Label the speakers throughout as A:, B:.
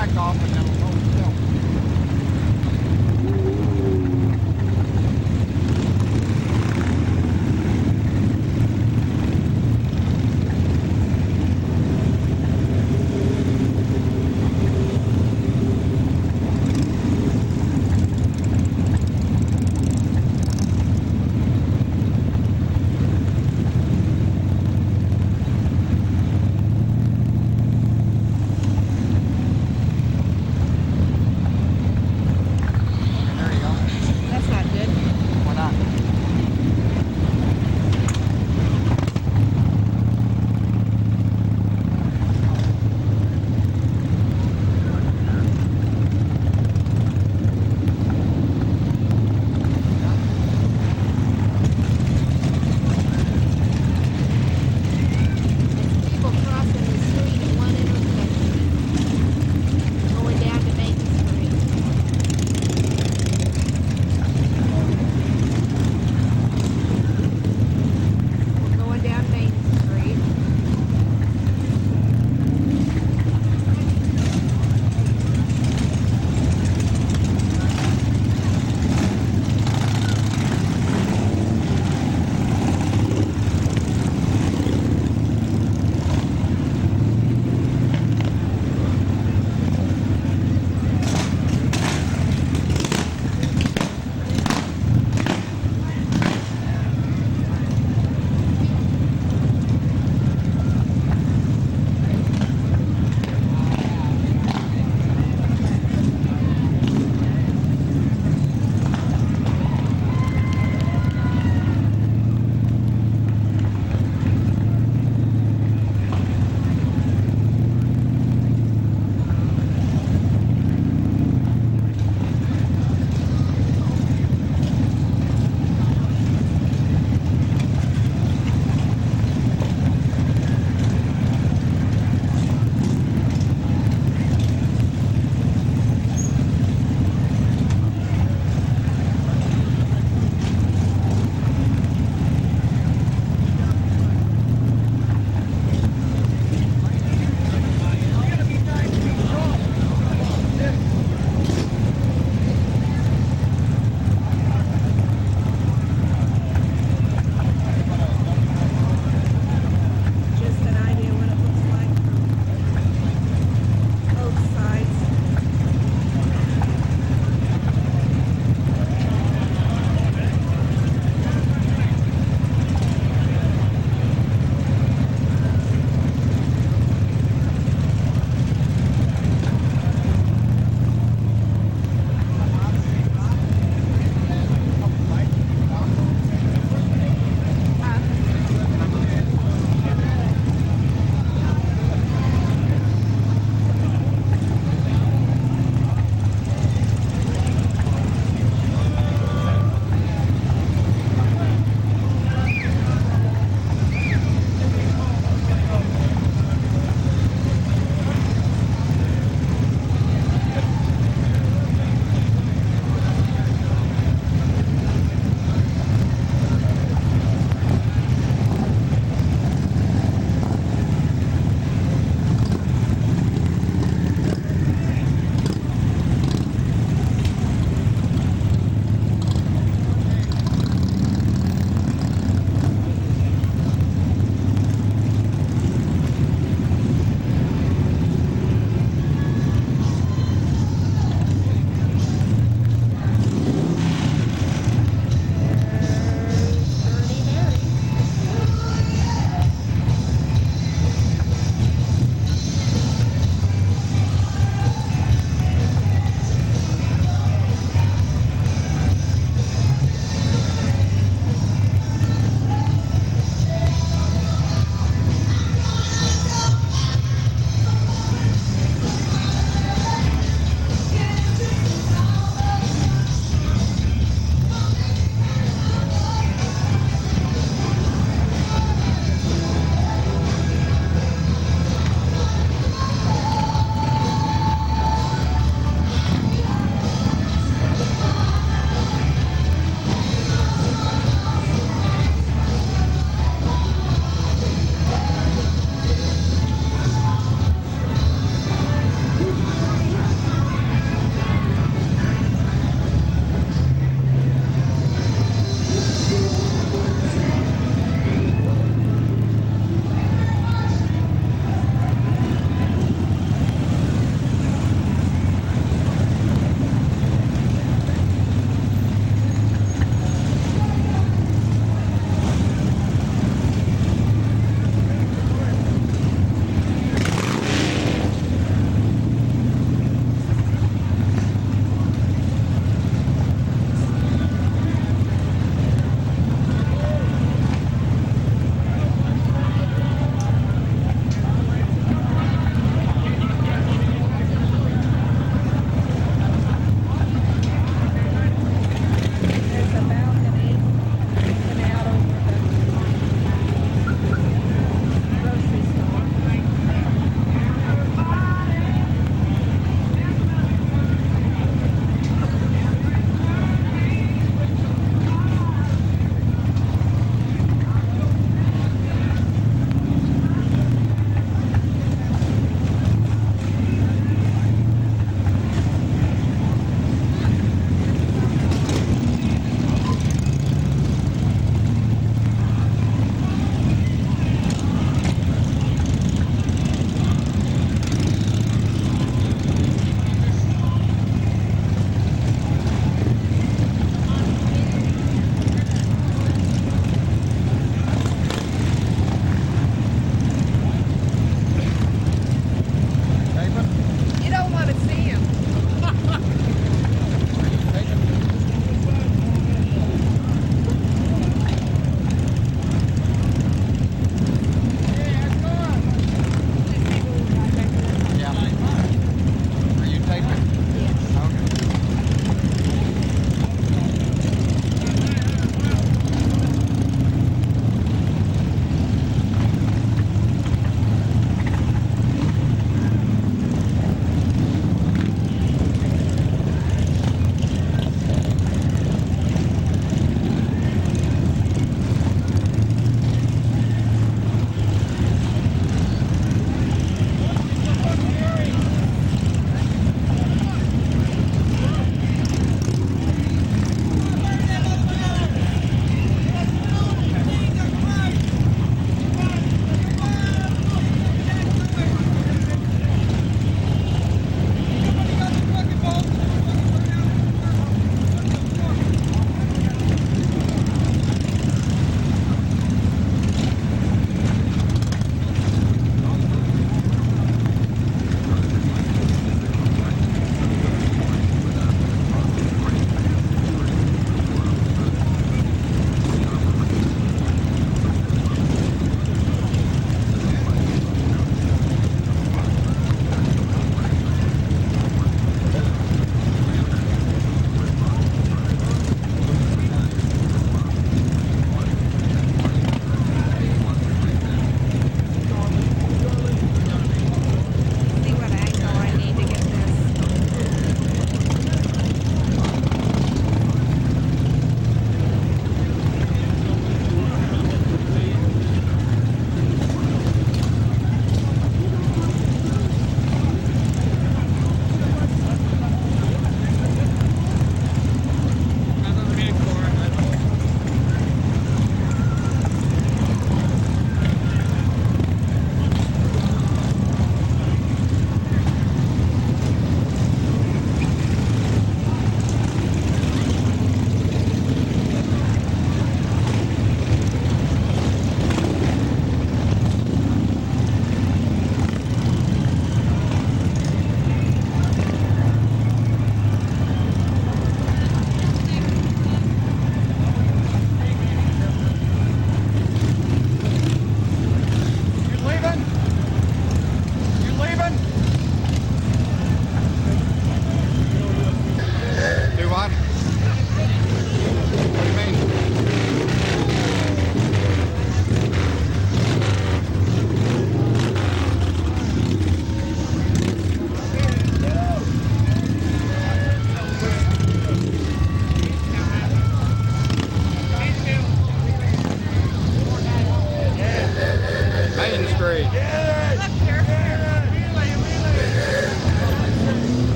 A: bike off and it'll hold itself.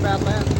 A: about that.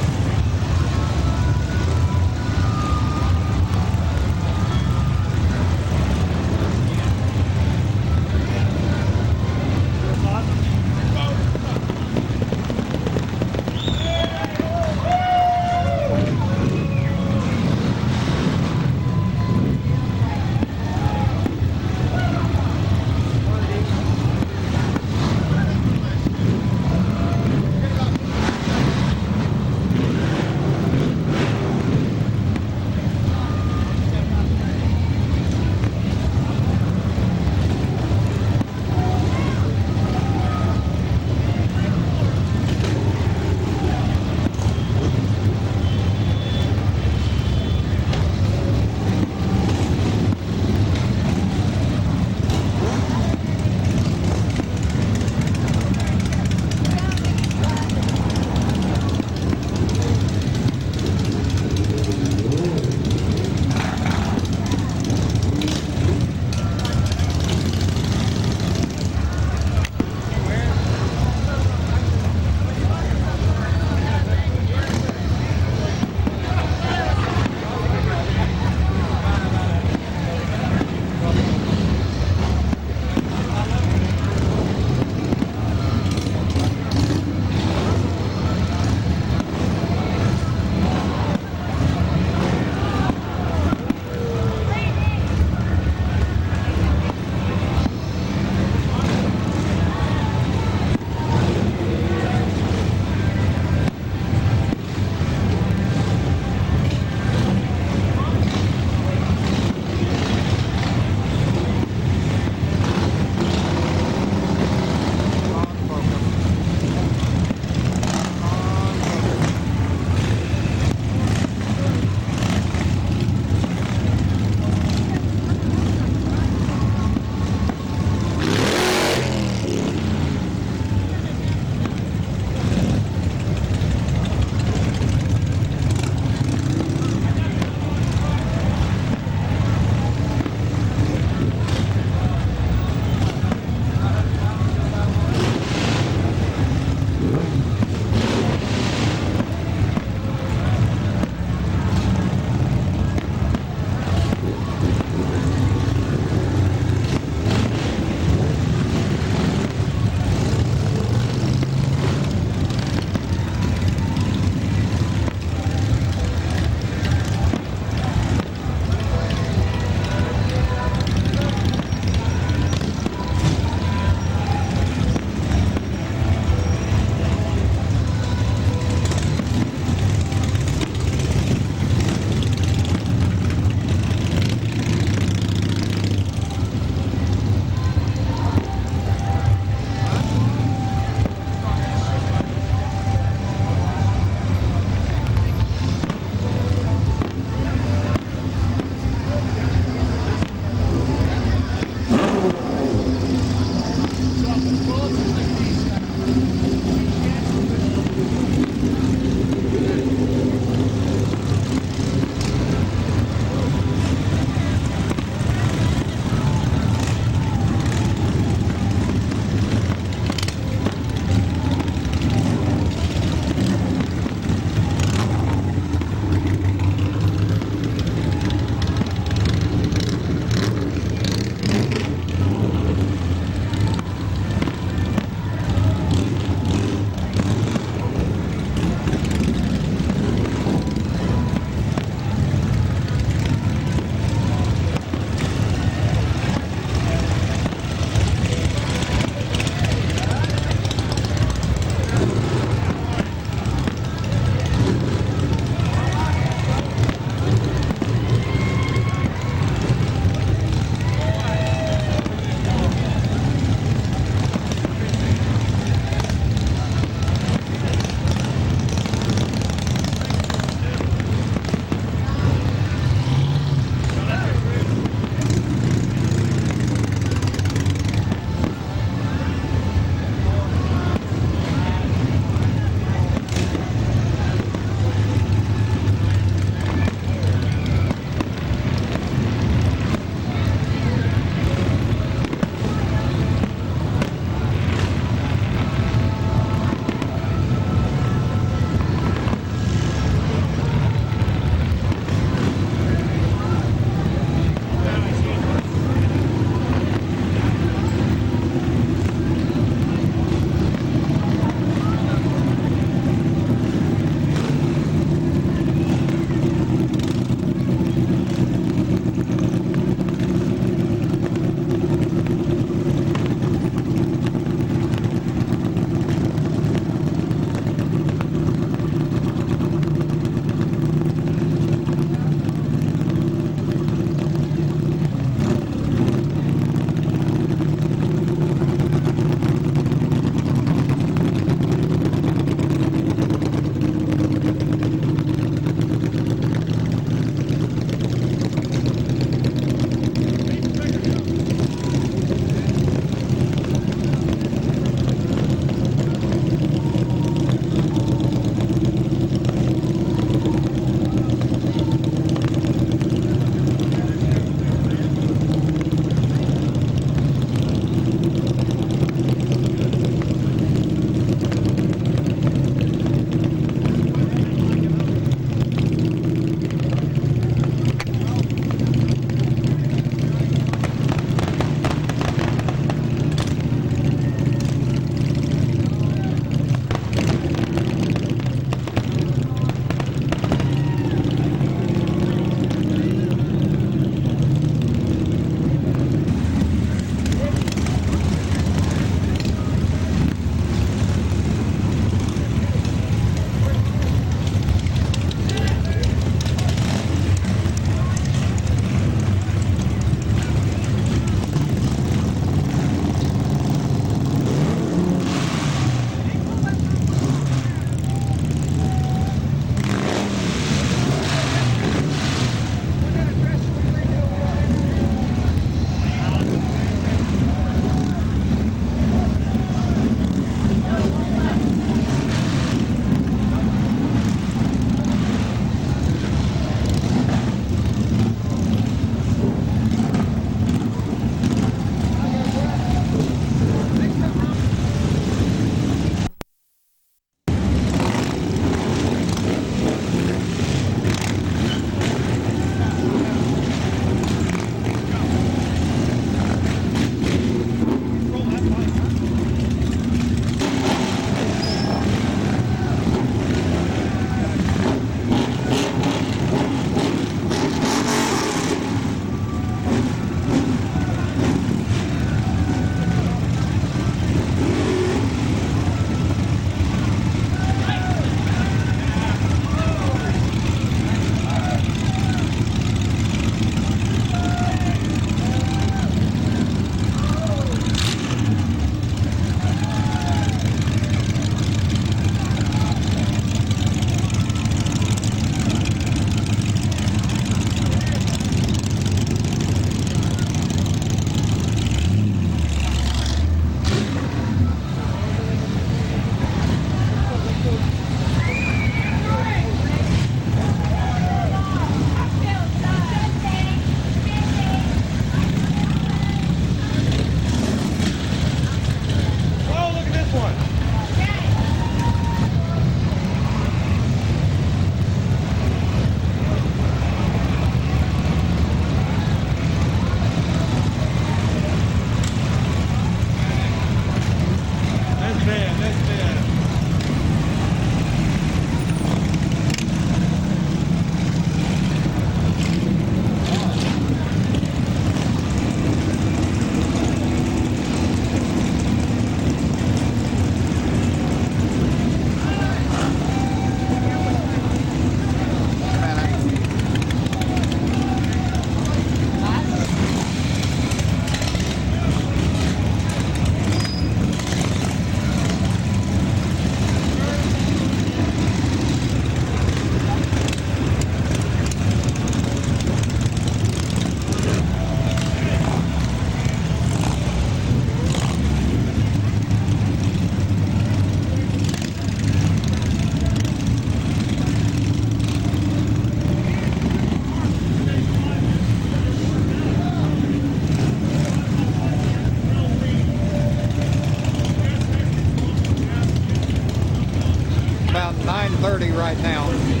A: 130 right now.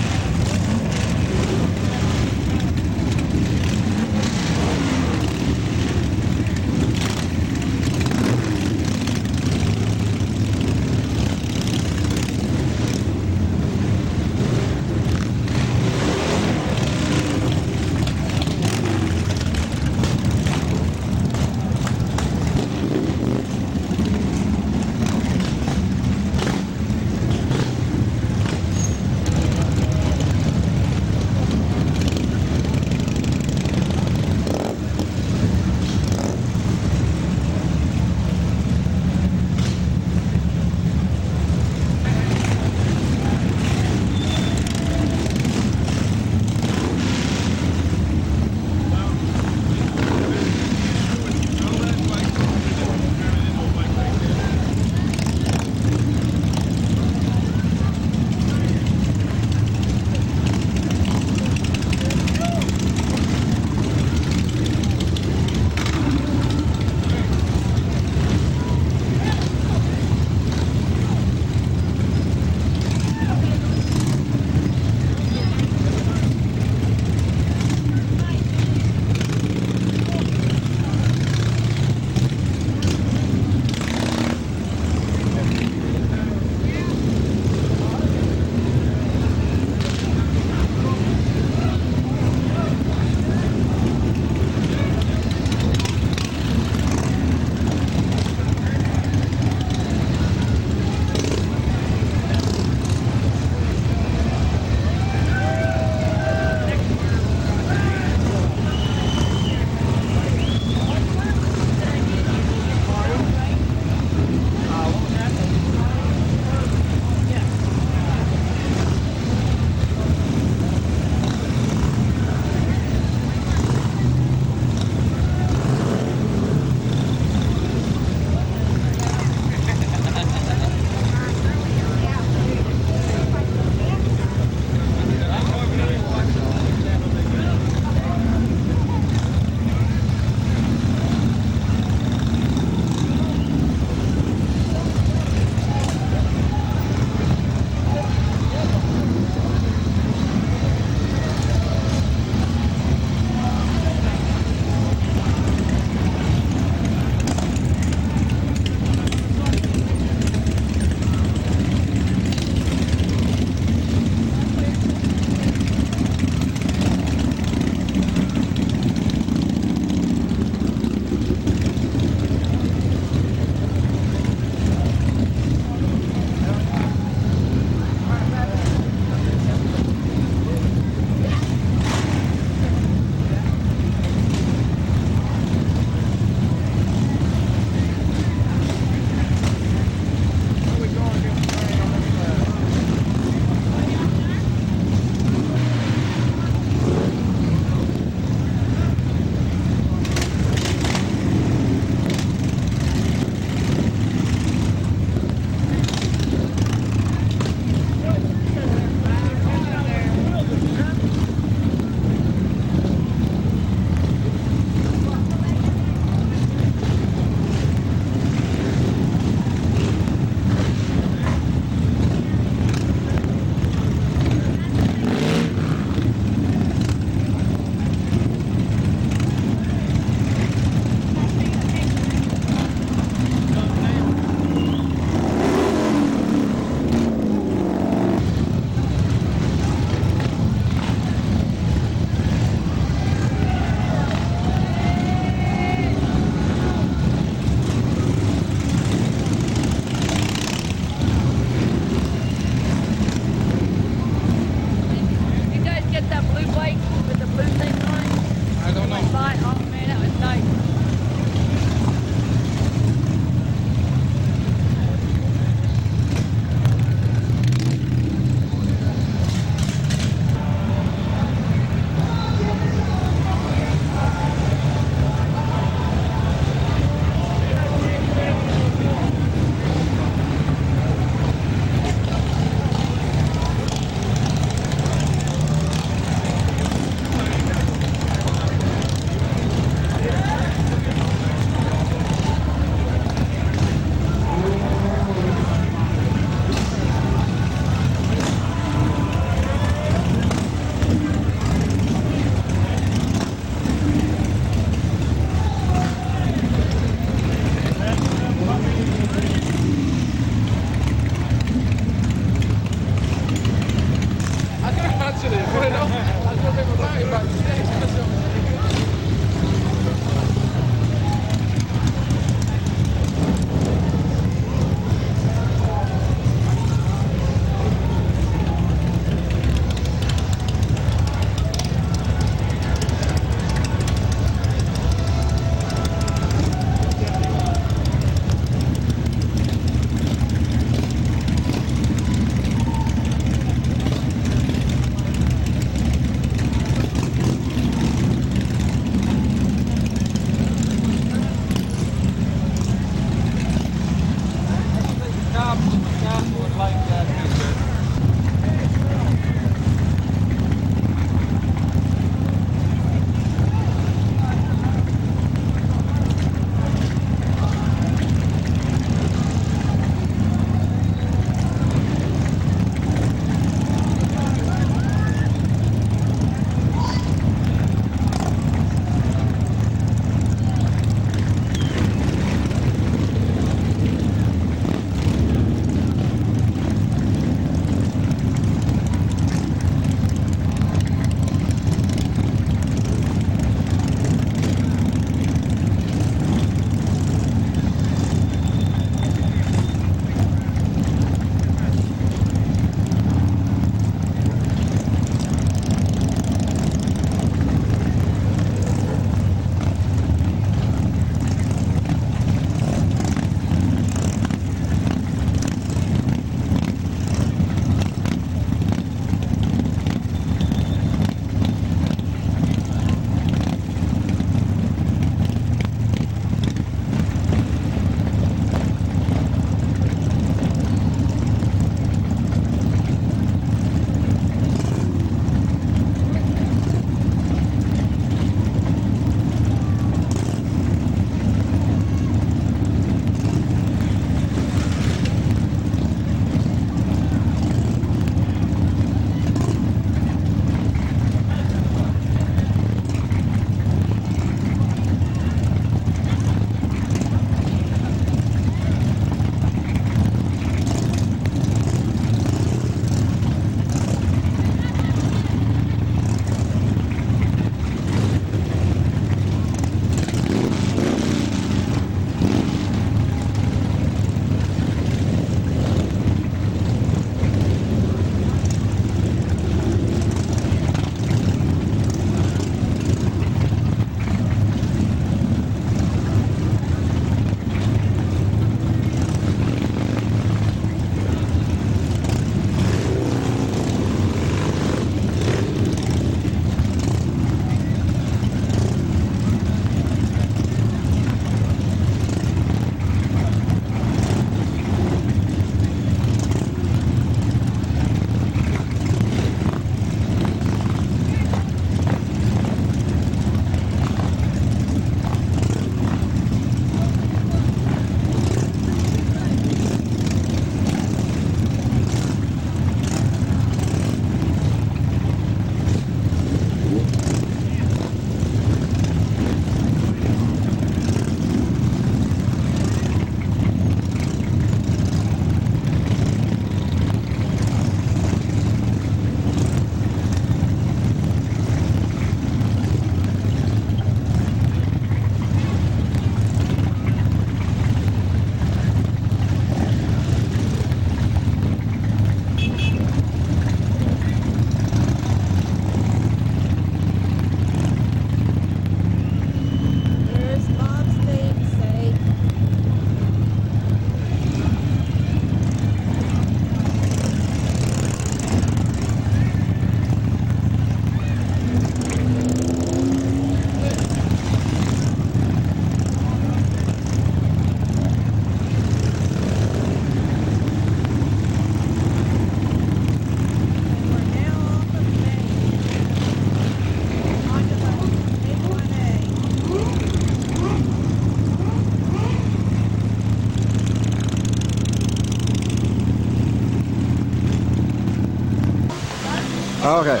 A: Okay,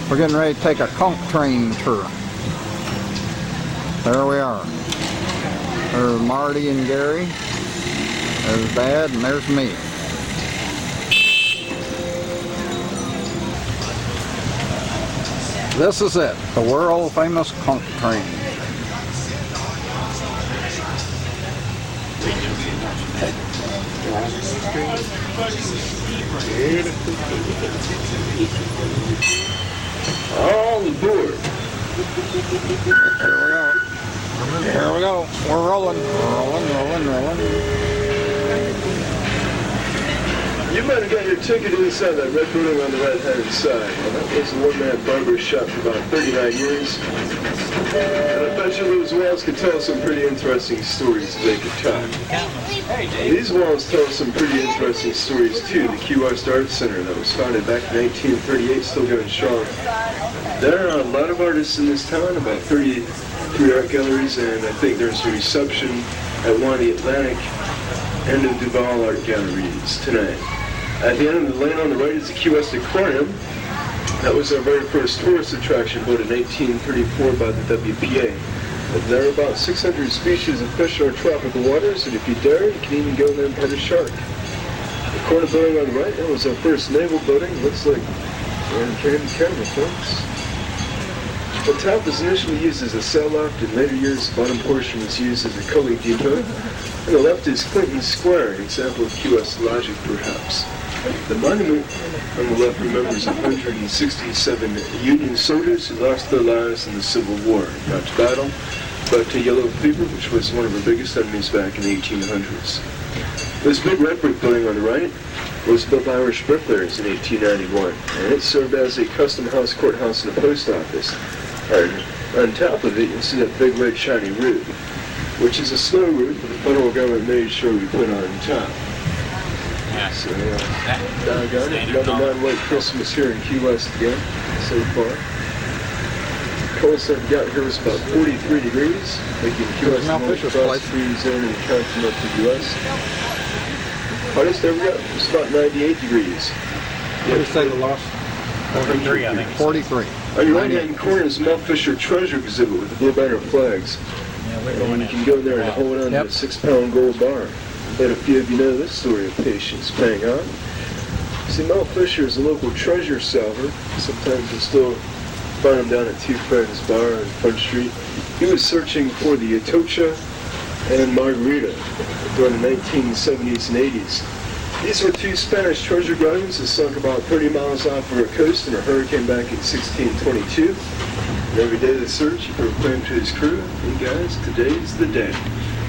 A: we're getting ready to take a Conch train tour. There we are. There's Marty and Gary. There's Dad, and there's me. This is it, the world famous Conch train.
B: All aboard.
A: Here we go. Here we go. We're rolling. Rolling.
B: You might have got your ticket inside that red building on the right-hand side. Well, that was a one-man barber shop for about 39 years. And I bet you those walls could tell some pretty interesting stories if they could talk. These walls tell some pretty interesting stories too. The Key West Art Center that was founded back in 1938, still going strong. There are a lot of artists in this town, about 33 art galleries, and I think there's a reception at one of the Atlantic and the Duval art galleries tonight. At the end of the lane on the right is the Key West Aquarium. That was our very first tourist attraction, built in 1834 by the WPA. And there are about 600 species of fish in our tropical waters, and if you dare, you can even go in there and pet a shark. The corner building on the right, that was our first naval building. Looks like we're in Candy Canada, folks. The top was initially used as a sail loft. In later years, the bottom portion was used as a coaling depot. And the left is Clinton Square, an example of Key West logic, perhaps. The monument on the left remembers 167 Union soldiers who lost their lives in the Civil War, not to battle, but to yellow fever, which was one of our biggest enemies back in the 1800s. This big red brick building on the right was built by Irish bricklayers in 1891, and it served as a custom house, courthouse, and a post office. And on top of it, you'll see that big red shiny roof, which is a snow roof that the federal government made sure we put on top. So, doggone it, another non-white Christmas here in Key West again, so far. Coldest I've got here was about 43 degrees, making Key West the most frost-free zone in the continental U.S. Hottest ever got was about 98 degrees.
A: What did you say the last?
C: 43, I think.
A: 43.
B: On your right-hand corner is the Mount Fisher Treasure Exhibit with the blue banner flags. And you can go there and hold on to a 6-pound gold bar. Bet a few of you know this story of patience paying off. See, Mount Fisher is a local treasure salver. Sometimes you'll still find him down at Two Friends Bar on Front Street. He was searching for the Atocha and Margarita during the 1970s and 80s. These were two Spanish treasure guns that sunk about 30 miles off of our coast in a hurricane back in 1622. And every day of the search, he proclaimed to his crew, "Hey guys, today's the day."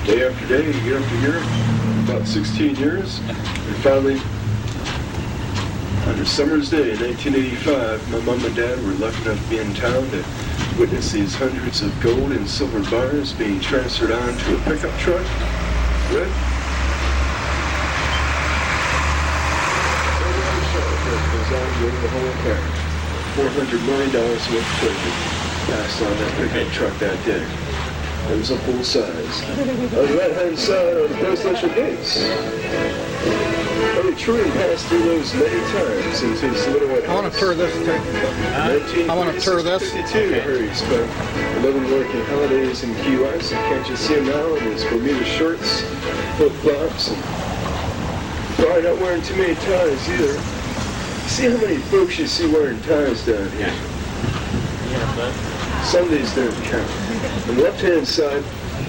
B: Day after day, year after year, about 16 years. And finally, on a summer's day in 1985, my mom and dad were lucky enough to be in town to witness these hundreds of gold and silver bars being transferred onto a pickup truck. Good? Goes on over the whole carriage. $400 million worth of treasure passed on that pickup truck that day. It was a full size. On the right-hand side are the presidential gates. Harry Truman passed through those many times into his little white house.
A: I want to tour this too. I want to tour this.
B: 1952, Harry spent 11 working holidays in Key West. And can't you see him now in his Bermuda shorts, flip-flops, and probably not wearing too many ties either. See how many folks you see wearing ties down here? Sundays don't count. On the left-hand side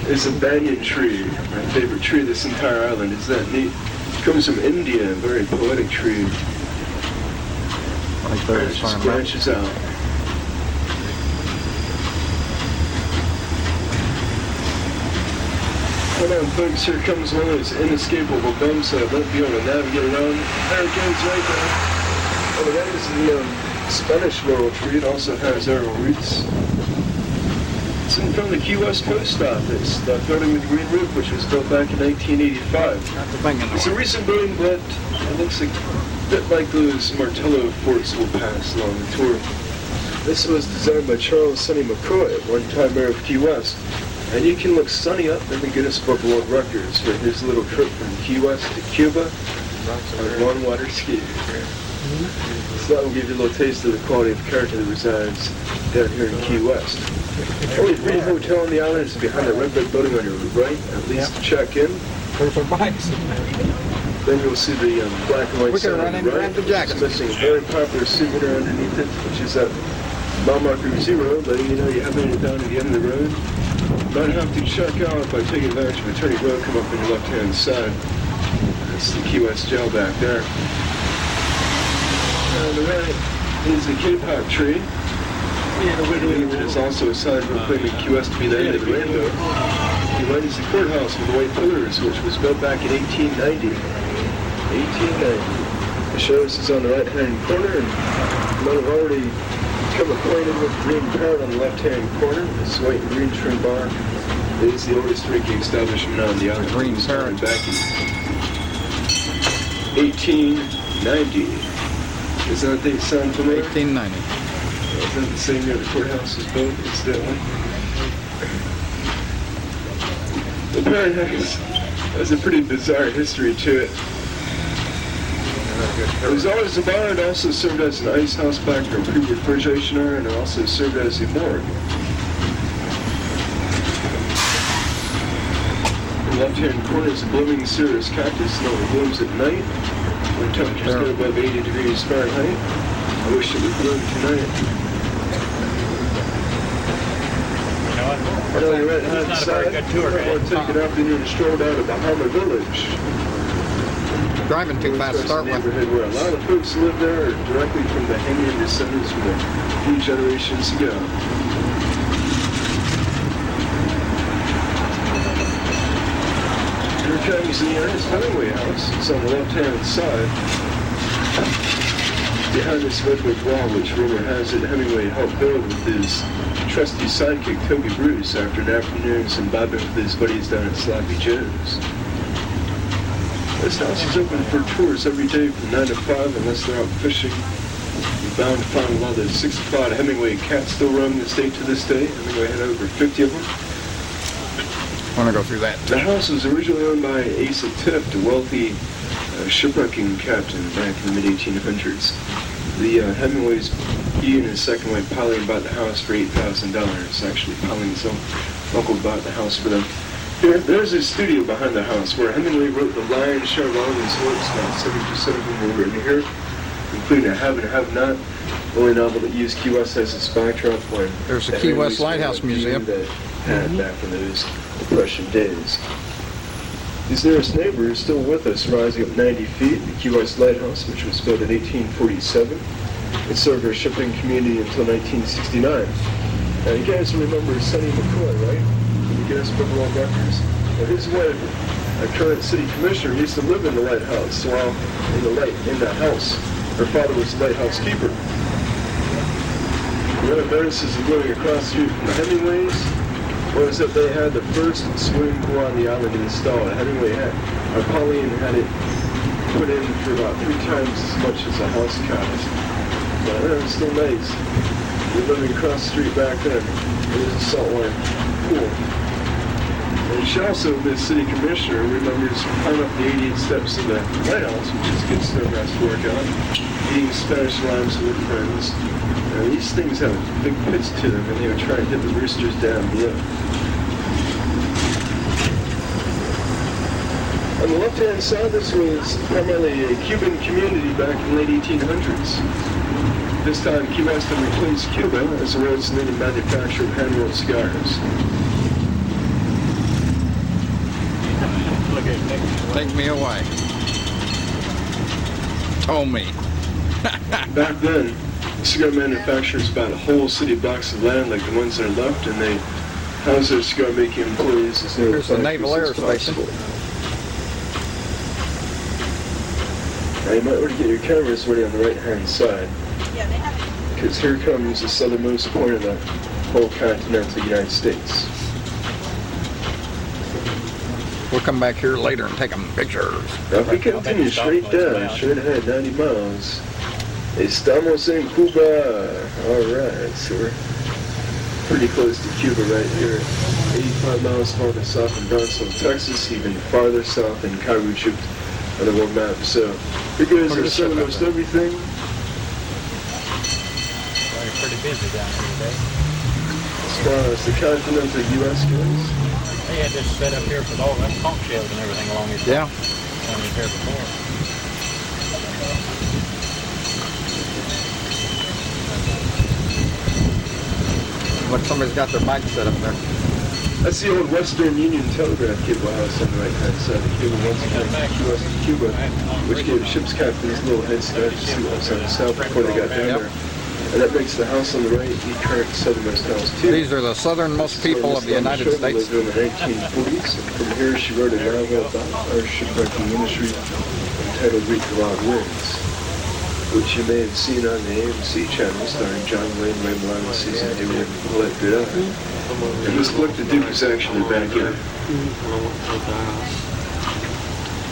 B: is a banyan tree, my favorite tree of this entire island. Isn't that neat? It comes from India, a very poetic tree.
A: Right there,
B: It just branches out. Hold on, folks, here comes one of those inescapable bumps that I'd be able to navigate around. There it goes right there. On the right is the Spanish laurel tree. It also has arrow roots. It's in front of the Key West Post Office, that building with the green roof, which was built back in 1985. It's a recent building, but it looks a bit like those Martello forts we'll pass along the tour. This was designed by Charles Sonny McCoy, one-time mayor of Key West. And you can look Sonny up in the Guinness Book of World Records for his little trip from Key West to Cuba on one water ski. So that will give you a little taste of the quality of character that resides down here in Key West. The only free hotel on the island is behind that red brick building on your right, at least to check in.
A: There's our bikes.
B: Then you'll see the black and white sign on the right.
A: The jacket.
B: It's missing a very popular souvenir underneath it, which is that Mile marker 0, letting you know you have made it down to the end of the road. Might have to check out by taking advantage of Attorney Road, come up on your left-hand side. That's the Key West jail back there. On the right is the K-pop tree. And I believe it is also a sign proclaiming Key West to be the end of the rainbow. The right is the courthouse with the white pillars, which was built back in 1890. 1890. The sheriff's is on the right-hand corner, and you might have already become acquainted with the green parrot on the left-hand corner. This white and green trim bar is the oldest drinking establishment on the island.
A: Green parrot.
B: Back in 1890. Does that date sound familiar?
A: 1890.
B: Isn't it the same year the courthouse was built, incidentally? The parrot has a pretty bizarre history to it. It was always a bar. It also served as an ice house back for a pre-refrigeration era, and it also served as a morgue. In the left-hand corner is a blooming Cereus cactus, and it blooms at night when temperatures get above 80 degrees Fahrenheit. I wish it would bloom tonight. On the right-hand side, we're taking out the new stroll down to Bahama Village.
A: Driving too fast to start with.
B: Neighborhood where a lot of folks live there directly from the Hemian descendants from a few generations ago. Here comes the Ernest Hemingway house. It's on the left-hand side. Behind this redwood wall, which rumor has it Hemingway helped build with his trusty sidekick Toby Bruce after an afternoon imbibing with his buddies down at Sloppy Joe's. This house is open for tours every day from 9 to 5 unless they're out fishing. You're bound to find a lot of the 6 o'clock Hemingway cats still roaming the state to this day. Hemingway had over 50 of them.
A: I want to go through that.
B: The house was originally owned by Asa Tift, a wealthy shipwrecking captain back in the mid-1800s. The Hemingways, he and his second wife Polly bought the house for $8,000. Actually, Polly and his uncle bought the house for them. There's a studio behind the house where Hemingway wrote the lion's share of all of his works. About 70% of them were written here, including A Have and Have Not, the only novel that used Key West as its backdrop when
A: There's the Key West Lighthouse Museum
B: that had back in those Depression days. These nearest neighbors still with us, rising up 90 feet. The Key West Lighthouse, which was built in 1847, it served our shipping community until 1969. Now you guys remember Sonny McCoy, right? You guys remember all records? Well, his wife, a current city commissioner, used to live in the lighthouse. While in the house, her father was the lighthouse keeper. One of the notices of living across the street from the Hemingways was that they had the first swimming pool on the island installed. Hemingway had, Pauline had it put in for about 3 times as much as a house cost. But it was still nice. We were living across the street back then. It was a saltwater pool. And she also, the city commissioner, remembers climbing up the 88 steps of the lighthouse, which is good snowgrass to work on, eating Spanish limes with friends. Now, these things have big pits to them, and they would try and hit the roosters down below. On the left-hand side, this was primarily a Cuban community back in the late 1800s. This time, Key West had replaced Cuba as the world's leading manufacturer of hand-rolled cigars.
A: Take me away. Oh, me.
B: Back then, cigar manufacturers bought whole city blocks of land like the ones that are left, and they housed their cigar-making employees as near
A: Here's the Naval Air Station.
B: Now you might want to get your cameras ready on the right-hand side, because here comes the southernmost point of the whole continental United States.
A: We'll come back here later and take them pictures.
B: Now if we continue straight down, straight ahead, 90 miles, estamos en Cuba. Alright, so we're pretty close to Cuba right here. 85 miles farther south in Brownsville, Texas, even farther south in Cairo, Egypt on the world map. So here goes our southernmost everything.
C: Well, you're pretty busy down here today.
B: As far as the continental U.S. goes.
C: They had this set up here with all them conch shells and everything along here.
A: Yeah.
C: When we was here before.
A: Look, somebody's got their bike set up there.
B: That's the old Western Union Telegraph cable house on the right-hand side. The cable once again from Key West to Cuba, which gave ship's captains a little head start to see what was on the south before they got down there. And that makes the house on the right the current southernmost house, too.
A: These are the southernmost people of the United States.
B: Lived in the 1940s. And from here, she wrote a novel about our shipwrecking industry entitled Read the Wild Winds, which you may have seen on the AMC channel starring John Wayne, Ray Milano, Susan Hayward, and Colette Goodell. And this look, the Duke is actually back in.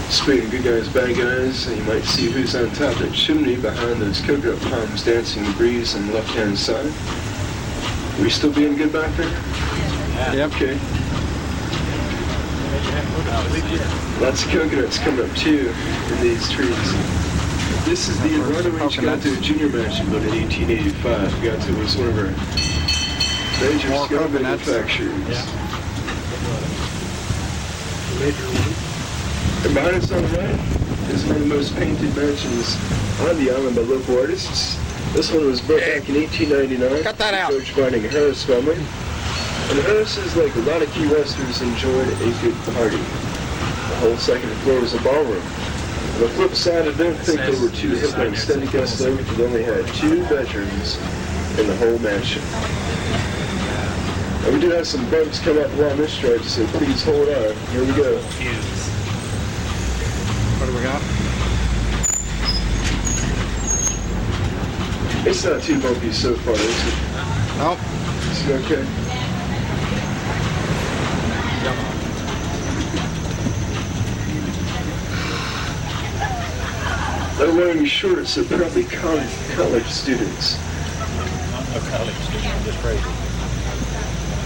B: Speaking of good guys, bad guys, you might see who's on top of that chimney behind those coconut palms dancing in the breeze on the left-hand side. Are we still being good back there?
A: Yep.
B: Okay. Lots of coconuts coming up too in these trees. This is the runaway Gato Junior Mansion built in 1885. Gato was one of our major cigar manufacturers. And behind us on the right is one of the most painted mansions on the island by local artists. This one was built back in 1899.
A: Cut that out.
B: George Vining and Harris family. And the Harrises, like a lot of Key Westers, enjoyed a good party. The whole second floor was a ballroom. On the flip side, I don't think there were too hip and extended guest living, but they only had 2 bedrooms in the whole mansion. And we do have some bumps come up along this stretch, so please hold on. Here we go.
A: What do we got?
B: It's not too bumpy so far, is it?
A: Nope.
B: It's okay. They're wearing shorts, so probably college students.
C: No college students, just crazy.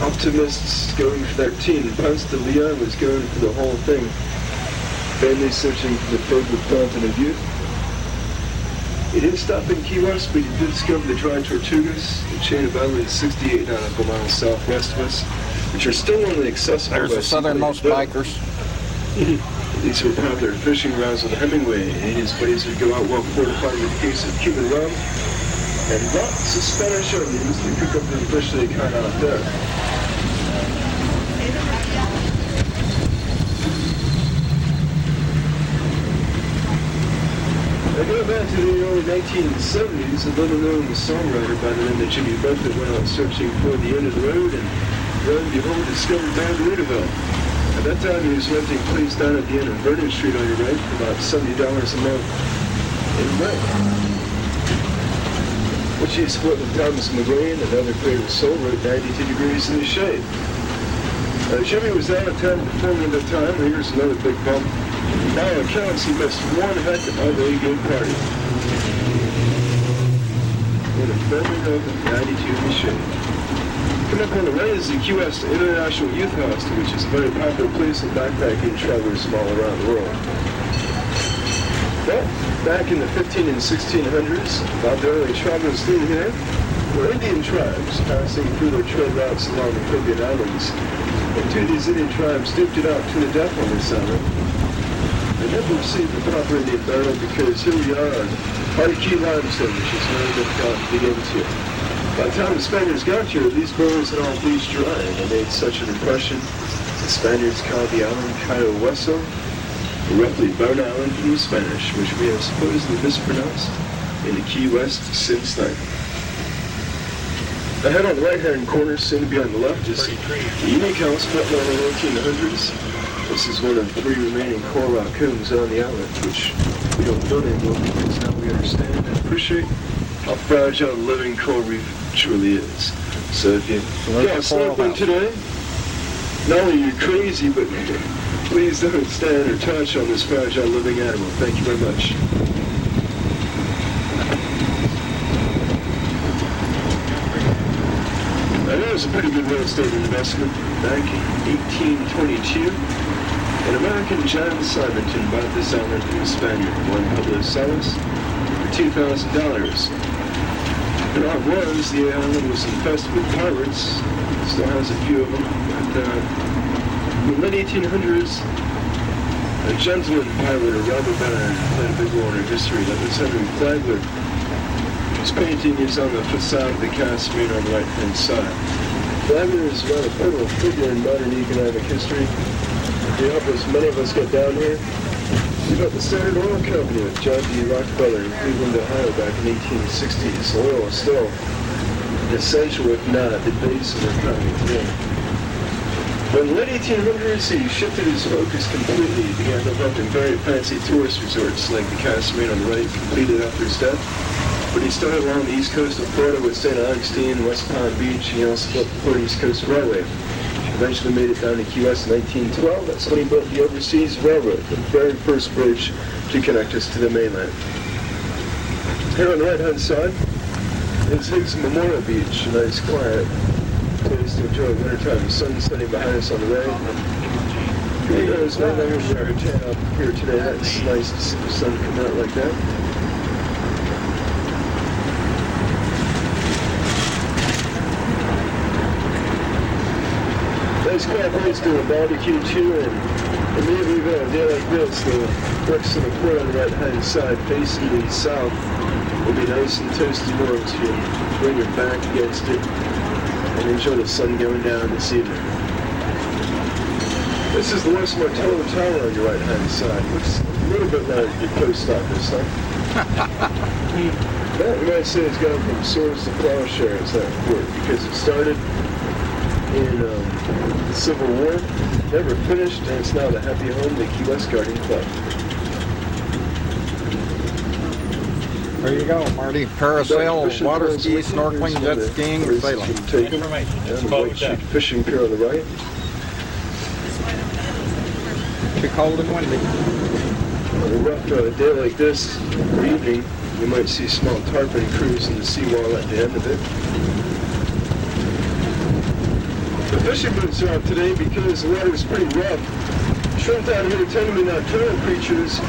B: Optimists going for 13. Ponce de Leon was going for the whole thing. Family searching for the fabled fountain of youth. He didn't stop in Key West, but he did discover the Dry Tortugas, the chain of islands 68 nautical miles southwest of us, which are still only accessible.
A: There's the southernmost bikers.
B: These were popular fishing grounds with Hemingway, and his buddies would go out well fortified with a case of Cuban rum and lots of Spanish onions to cook up the fish they caught out there. Now going back to the early 1970s, a little-known songwriter by the name of Jimmy Buffett went out searching for the end of the road, and lo and behold, discovered Bad Louisville. At that time, he was renting a place down at the end of Vernon Street on your right for about $70 a month in rent, which he split with Thomas McGrain, another creative soul, wrote 92 Degrees in the Shade. Jimmy was out of town performing at the time. Here's another big bump. By all accounts, he missed one heck of a good party. In a family note of 92 in the Shade. Coming up on the right is the Key West International Youth Hostel, which is a very popular place of backpacking travelers from all around the world. Well, back in the 15 and 1600s, about the early travelers through here were Indian tribes passing through their trade routes along the Caribbean islands. And 2 of these Indian tribes duped it out to the death on this island. They never received the proper Indian burial because here we are on Hard Key limestone, which is very difficult to dig into. By the time the Spaniards got here, these bones had all bleached dry, and they made such an impression, the Spaniards called the island Cayo Hueso, roughly Bone Island from the Spanish, which we have supposedly mispronounced in the Key West since then. Ahead on the right-hand corner, soon to be on the left, is the unique house built in the 1800s. This is one of 3 remaining coral rock combs on the island, which we don't build anymore because now we understand and appreciate how fragile the living coral reef truly is. So if you got stuck one today, not only are you crazy, but please don't stand or touch on this fragile living animal. Thank you very much. Now, that was a pretty good real estate investment back in 1822. An American, John Simonton, bought this island from a Spaniard, Juan Pablo Salas, for $2,000. And how it was, the island was infested with pirates, still has a few of them, but in the late 1800s, a gentleman pirate, a robber baron, played a big role in our history. That was Henry Flagler. His painting is on the facade of the Castle on the right-hand side. Wagner is rather a pivotal figure in modern economic history. He helped us, many of us, get down here. He built the Standard Oil Company with John D. Rockefeller in Cleveland, Ohio back in the 1860s. Oil is still essential, if not the base of our economy today. But in the late 1800s, he shifted his focus completely. He began developing very fancy tourist resorts like the Casamine on the right, completed after his death. But he started along the east coast of Florida with St. Augustine, West Palm Beach, and he also built the Florida East Coast Railway. Eventually made it down to Key West in 1912. That's when he built the Overseas Railroad, the very first bridge to connect us to the mainland. Here on the right-hand side is Higgs Memorial Beach, a nice, quiet place to enjoy wintertime. The sun setting behind us on the right. You know, there's no longer a tan up here today. That's nice to see the sun come out like that. Nice quiet place to a barbecue too, and immediately on a day like this, the bricks in the court on the right-hand side facing the south will be nice and toasty warm as you bring your back against it and enjoy the sun going down this evening. This is the West Martello Tower on your right-hand side. Looks a little bit like the post office, huh? That you might say has gone from swords to plowshares, that fort, because it started in the Civil War, never finished, and it's now the happy home of the Key West Guardian Club.
A: There you go, Marty. Parasail, water ski, snorkeling, jet skiing, or sailing.
C: Information. It's
B: And the White
C: closed
B: Sheet
C: down.
B: Fishing Pier on the right.
A: Too cold and windy.
B: On a rough day like this, or evening, you might see small tarpon crews in the seawall at the end of it. The fishing boats are out today because the water is pretty rough. Shrimp down here tend to be nocturnal creatures,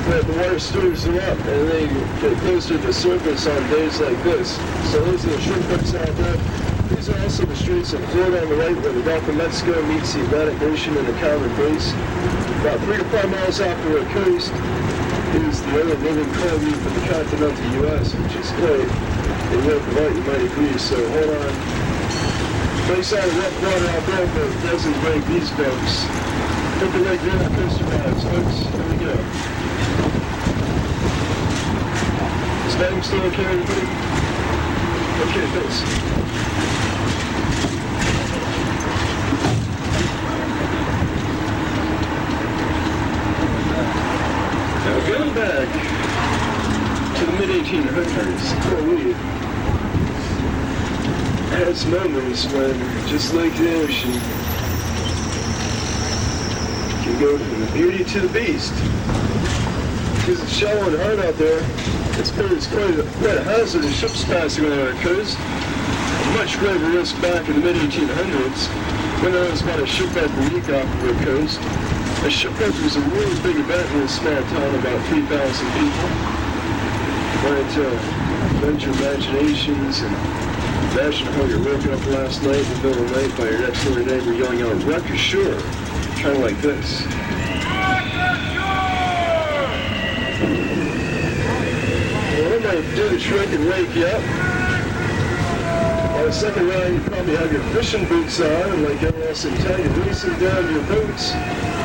B: but the water stirs them up and they get closer to the surface on days like this. So those are the shrimp boats out there. These are also the streets of Florida on the right where the Gulf of Mexico meets the Atlantic Ocean and the Calvin Basin. About 3 to 5 miles off the coast is the only living coral reef of the continental U.S., which is great. In work of art, you might agree, so hold on. Nice out of rough water out there, but it doesn't break these folks. Hope you like roller coaster rides, folks. Here we go. Is that still okay, everybody? Okay, thanks. Now going back to the mid-1800s, coral reef has moments when, just like the ocean, can go from the beauty to the beast. Because it's shallow and hard out there, it's quite a hazard of ships passing on our coast. A much greater risk back in the mid-1800s, when there was about a shipwreck a week off of our coast. A shipwreck was a really big event in a small town, about 3,000 people. Might bend your imaginations and imagine how you're woken up last night in the middle of the night by your next door neighbor yelling out, "Wreck ashore," kind of like this. Well, I might do the trick and wake you up. On the second round, you probably have your fishing boots on, and like everyone else in town, you're racing down your boots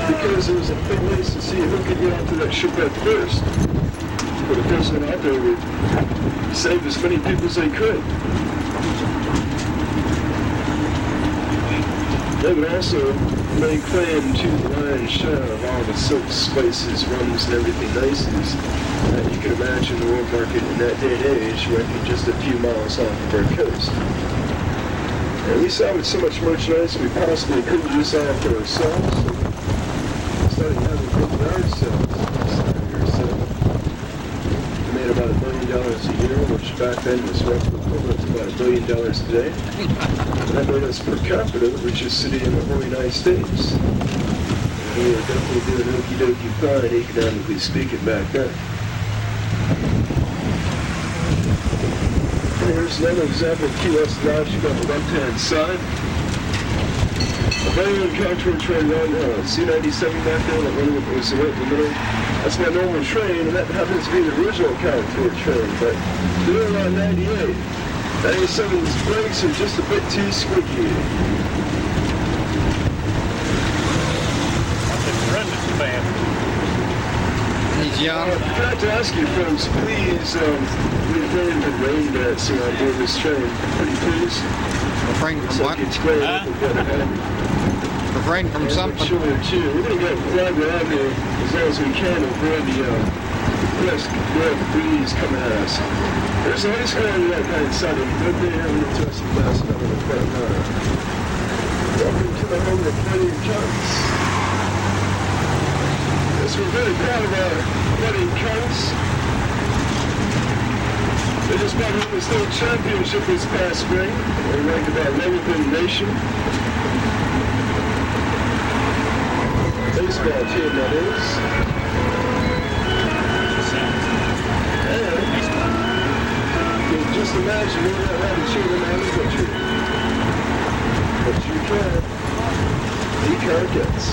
B: because there was a big race to see who could get onto that shipwreck first. But the person out there would save as many people as they could. They would also lay claim to the lion's share of all the silks, spices, rums, and everything nices that you can imagine the world market in that day and age, working just a few miles off of our coast. And we salvaged so much merchandise we possibly couldn't use all for ourselves, so we started having good yard sales. We made about $1 billion a year, which back then was roughly equivalent to about $1 billion today. That made us per capita the richest city in the whole United States. And we were definitely doing okie-dokie fine, economically speaking, back then. And here's another example of Key West logic on the left-hand side. A very old contour train run, C-97 back there, that one was right in the middle. That's my normal train, and that happens to be the original contour train, but they're around 98. 97's brakes are just a bit too squeaky.
C: What's his presence bad?
A: He's young.
B: I forgot to ask you folks, please refrain from rain dancing on board this train. Pretty please.
A: Refrain from what?
B: It's great.
A: Refrain from something.
B: Sure, too. We're going to get flag around here as long as we can avoid the brisk breeze coming at us. There's a high school on the right-hand side. Don't they have an interesting class up in the front? Welcome to the home of Fighting Cunts. Yes, we're really proud of our Fighting Cunts. They just won the state championship this past spring. They ranked about 11th in the nation. Baseball team, that is. And just imagine you don't have to cheer them out of the tree. But you can. The car gets.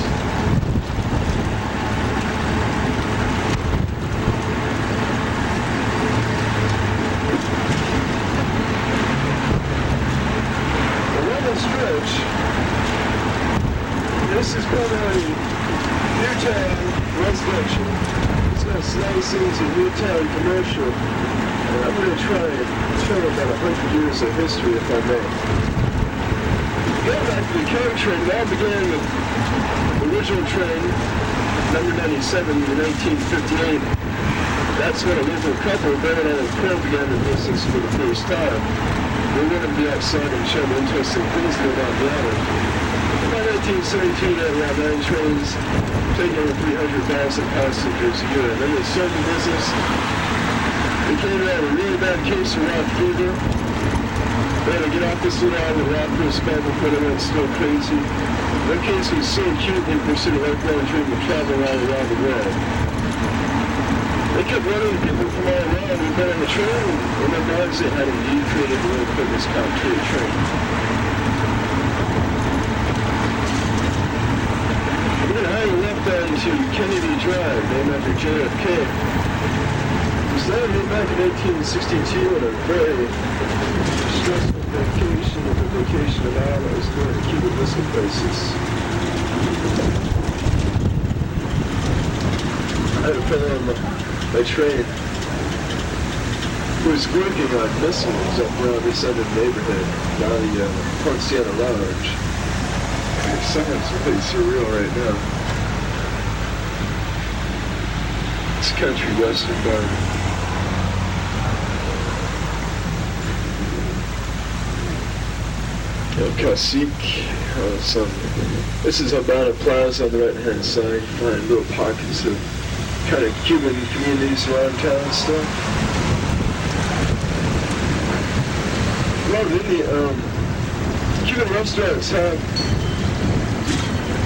B: Stretch. This is probably Newtown residential. It's got slight scenes of Newtown commercial. And I'm going to try and show about 100 years of history if I may. Going back to the coach train, it all began with the original train, number 97 in 1958. That's when a local couple, Barrett and Conch, began their business for the first time. We're going to be outside and show them interesting things about the island. About 1872, they had around 9 trains, taking over 300,000 passengers a year. And then they started the business. They came out a really bad case of rock fever. They had to get off this little island, rock for a spell before they went still crazy. Their case was so acute, they pursued a lifelong dream of traveling all around the world. They kept running people from all around. We've been on the train, and their dogs they had indeed created the world famous Conch train. We're going to hang a left onto Kennedy Drive, named after JFK. It was landed back in 1862 on a very stressful vacation of the vacation of Islands going to Cuban missile places. I had a fellow on my train who was working on missiles up around this end of the neighborhood, down the Ponciana Lounge. It sounds really surreal right now. It's country western bar. El Cacique. This is Habana Plaza on the right-hand side. You find little pockets of kind of Cuban communities around town and stuff. A lot of Cuban restaurants have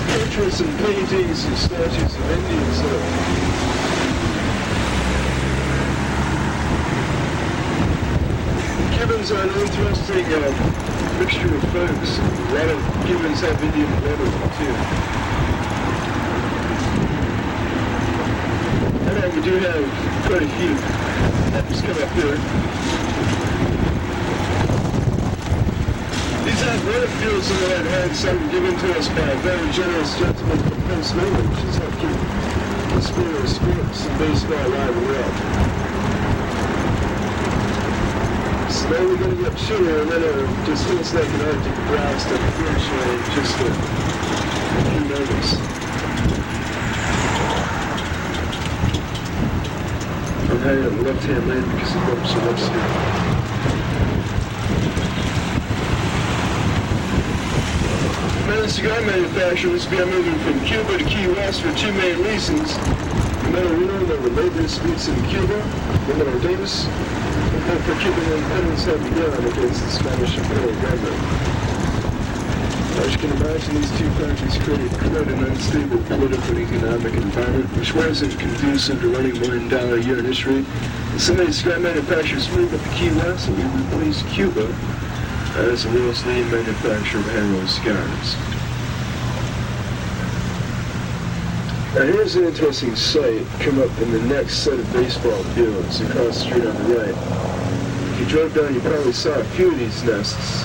B: portraits and paintings and statues of Indians that Cubans are an interesting mixture of folks. A lot of Cubans have Indian blood in them too. And we do have quite a few. Just come up here. These have water fields on the right-hand side given to us by a very generous gentleman from Pennsylvania, which is helped keep the spirit of sports and baseball alive and well. So now we're going to get chillier, and then it just feels like an Arctic blast, unfortunately, just a few moments. I'm heading on the left-hand lane because the bumps are upstairs. Metal cigar manufacturers began moving from Cuba to Key West for two main reasons. The Metal Reno, there were labor disputes in Cuba, the Metal Davis, and for Cuban independence had begun against the Spanish imperial government. As you can imagine, these two countries created quite an unstable political and economic environment, which wasn't conducive to running $1 million a year initially. And some of these cigar manufacturers moved up to Key West and we replaced Cuba as the world's leading manufacturer of hand-rolled cigars. Now here's an interesting sight come up in the next set of baseball fields across the street on the right. If you drove down, you probably saw a few of these nests.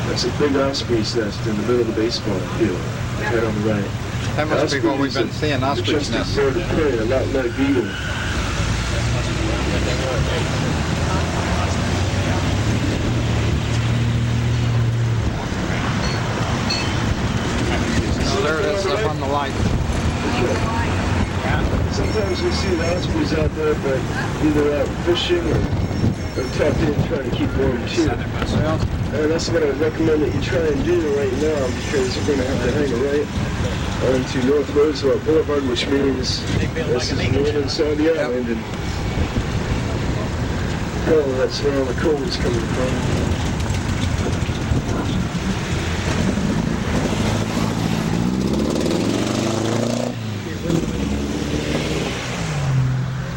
B: That's a big osprey's nest in the middle of the baseball field, right on the right.
A: That must be what we've been seeing, osprey's nests.
B: Bird of prey, a lot like eagle.
A: Oh, there it is, up on the light.
B: Sometimes we see the ospreys out there, but either out fishing or tucked in trying to keep warm too. And that's what I recommend that you try and do right now, because you're going to have to hang a right onto North Roosevelt Boulevard, which means this is the northern side of the island, and that's where all the cold is coming from.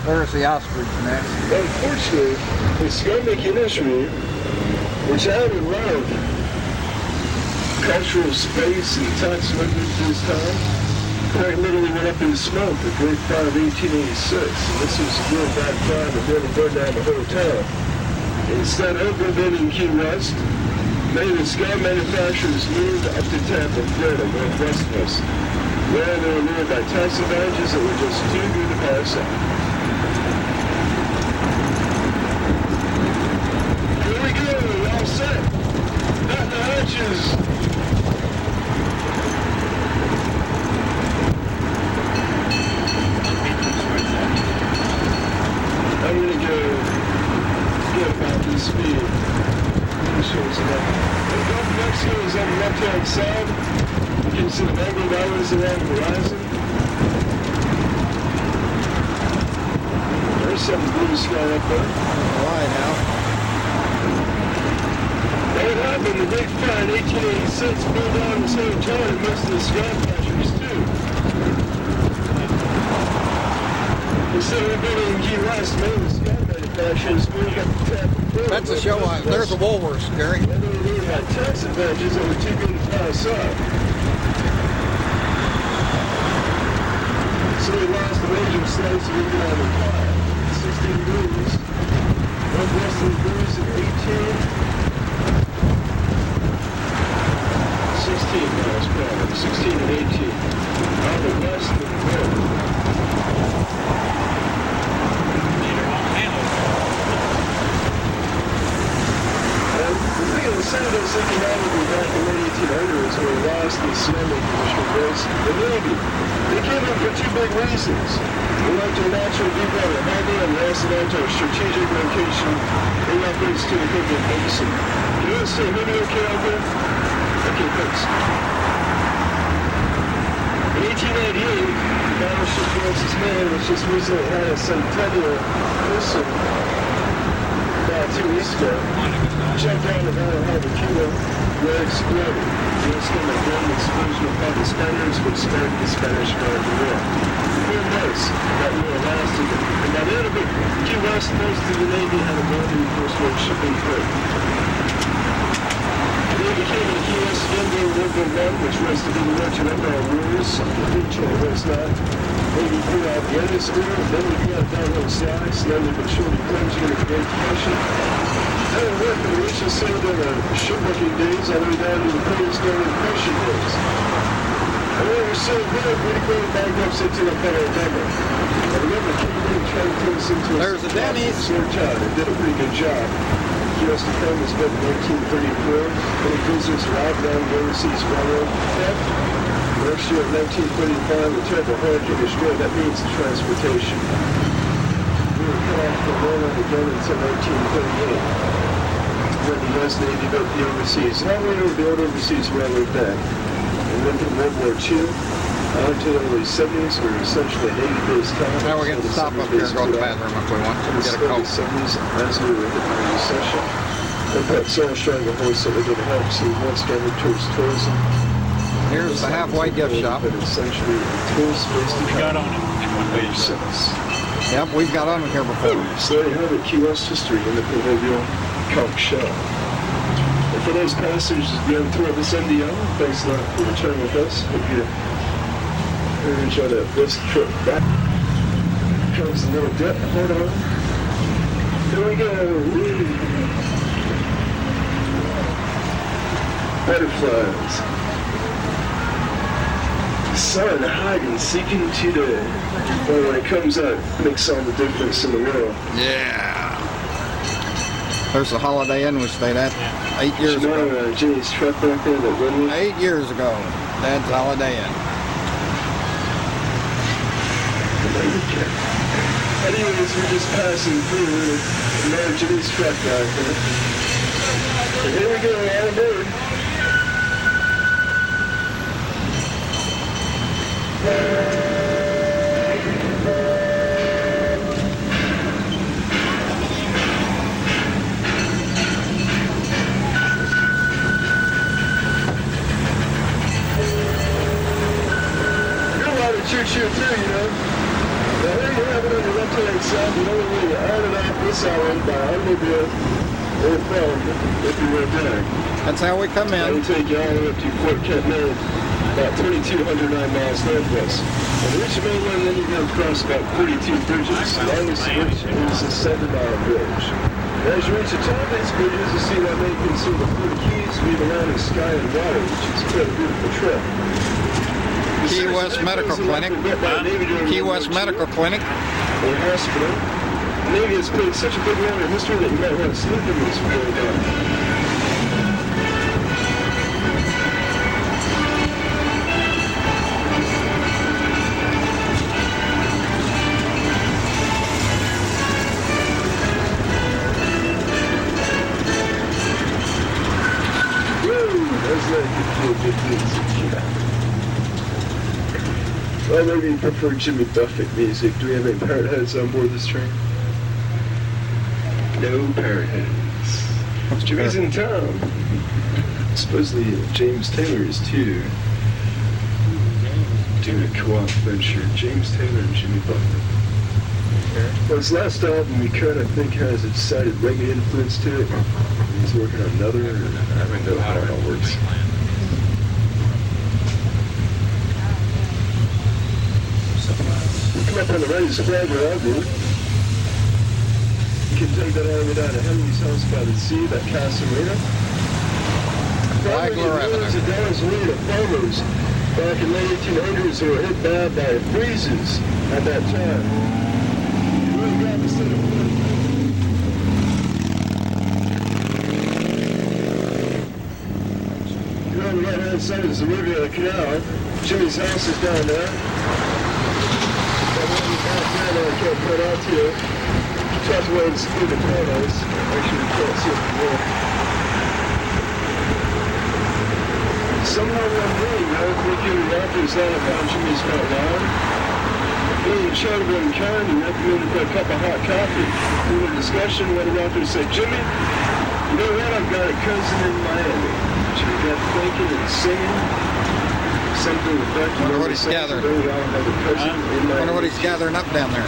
A: There's the ostrich nest.
B: Unfortunately, the scumbag industry, which added a lot of cultural space and tax revenue to this town, quite literally went up in smoke the Great Fire of 1886. And this was a real bad fire that nearly burned down the whole town. Instead of opening Key West, many of the sky manufacturers moved up to Tampa, Florida, northwest of us, where they were lured by tax advantages that were just too good to pass up. Here we go, all set. Not the hatches. I'm gonna go get about this speed. This shows it up. The Gulf of Mexico is on the left-hand side. You can see the mangrove islands around the horizon. There's some blue sky up there.
A: Why now?
B: What happened? The Big Fire in 1886 blew down the same time most of the sky patches too. Instead of building in Key West, many of the sky manufacturers moved up to Tampa.
A: That's a show on. There's a walrus, Gary.
B: And they were had tax advantages that were too good to pass up. So we lost a major slice of economic pie. 16 degrees. Northwest of the degrees at 16 miles per hour. 16 and 18. On the west of the north. The Senate was economically back in the late 1800s when we lost the Senate Commission was the Navy. They came in for two big reasons. We liked our natural deep water harbor and we also liked our strategic location in reference to the Caribbean Basin. You understand maybe okay out there? Okay, thanks. In 1888, the battleship Francis May, which just recently had a centennial christening about 2 weeks ago, jumped down the Valley Harbor, Cuba, where it exploded. The incident of the explosion upon the Spaniards, which started the Spanish-American War. Who knows that war lasted? And by the end of it, Key West, most of the Navy had abandoned the post-war shipping fleet. The Navy came into Key West again during World War I, which was to be the Merchant Empire Wars. The Channel was not. Navy grew out the Hemisphere, then we grew out downhill side, slowly but surely plunging into the Great Depression. I didn't work in the Russian sailed in the shipwrecking days all the way down to the prehistoric Depression days. And when we were so good, we going bankruptcy to the pandemic. I remember King trying to turn us into a
A: There's the Denny's.
B: town. They did a pretty good job. U.S. Deployment was built in 1934. Many cruisers arrived down the overseas railroad theft. Next year of 1935, the terrible hurricane destroyed that means of transportation. We were cut off from Maryland again until 1938. When the U.S. Navy built the overseas, not only did the old overseas railroad back, and then through World War II, until the early 70s, we were essentially a Navy-based town.
A: Now we're going to stop up here and go to the bathroom if we want to get a Coke.
B: In the 70s, as we were hitting the recession, they put so much trying to hoist that we're going to help see once again towards tourism.
A: Here's the halfway gift shop.
B: But essentially, a tourist-based
C: We got on it.
A: Yep, we've got on it here before.
B: So there you have it, Key West history in the proverbial Conch shell. And for those passengers going through this NDL, thanks a lot for returning with us. Hope you enjoy that brisk trip back. Comes a little dip. Hold on. Here we go. Woo. butterflies. The sun hiding and seeking today. But when it comes out, it makes all the difference in the world.
A: Yeah. There's the Holiday Inn we stayed at 8 years
B: You
A: ago.
B: know Jimmy's truck right there that went with?
A: 8 years ago. Dad's Holiday Inn.
B: Anyways, we're just passing through and there's Jimmy's truck right there. And here we go, on board. Choo-choo too, you know. Now here you have it on your left-hand side. You know where you iron it off this island by automobile or phone if you went there.
A: That's how we come
B: It'll
A: in.
B: take you all the way up to Fort Kent, Maine, about 2,209 miles northwest. And to reach the mainland, then you go across about 32 bridges. The longest of which is the 7-mile bridge. As you reach the top of these bridges, you see what may consider the Florida Keys, view the land of sky and water, which is quite a beautiful trip.
A: Key West Medical Clinic. Key West Medical Clinic.
B: Or hospital. The Navy has played such a big role in history that you might want to sleep in this before you die. Well, maybe you prefer Jimmy Buffett music. Do we have any parrot heads on board this train? No parrot heads. Jimmy's in town. Supposedly James Taylor is too. Doing a co-op venture. James Taylor and Jimmy Buffett. Well, his last album, he kind of think has a decided reggae influence to it. He's working on another. I don't know how it all works. Come up on the right flag where I do. You can take that all the way down to Henry's house by the sea, that Casamina.
A: Flagler Avenue.
B: Millions of dollars a year to farmers back in the late 1800s who were hit bad by freezes at that time. Really got the state of Florida. You're on the right-hand side is the Riviera Canal. Jimmy's house is down there. I can't put out to you. Try to wait and see the photos. Actually, you can't see it from here. Somehow one day, I was looking at rappers out about Jimmy's not loud. Being charitable and kind, and recommended for a cup of hot coffee. Through the discussion, one rapper said, Jimmy, you know what? I've got a cousin in Miami. Jimmy got thinking and singing. Something with that.
A: Wonder what he's gathering. Wonder what he's gathering up down there.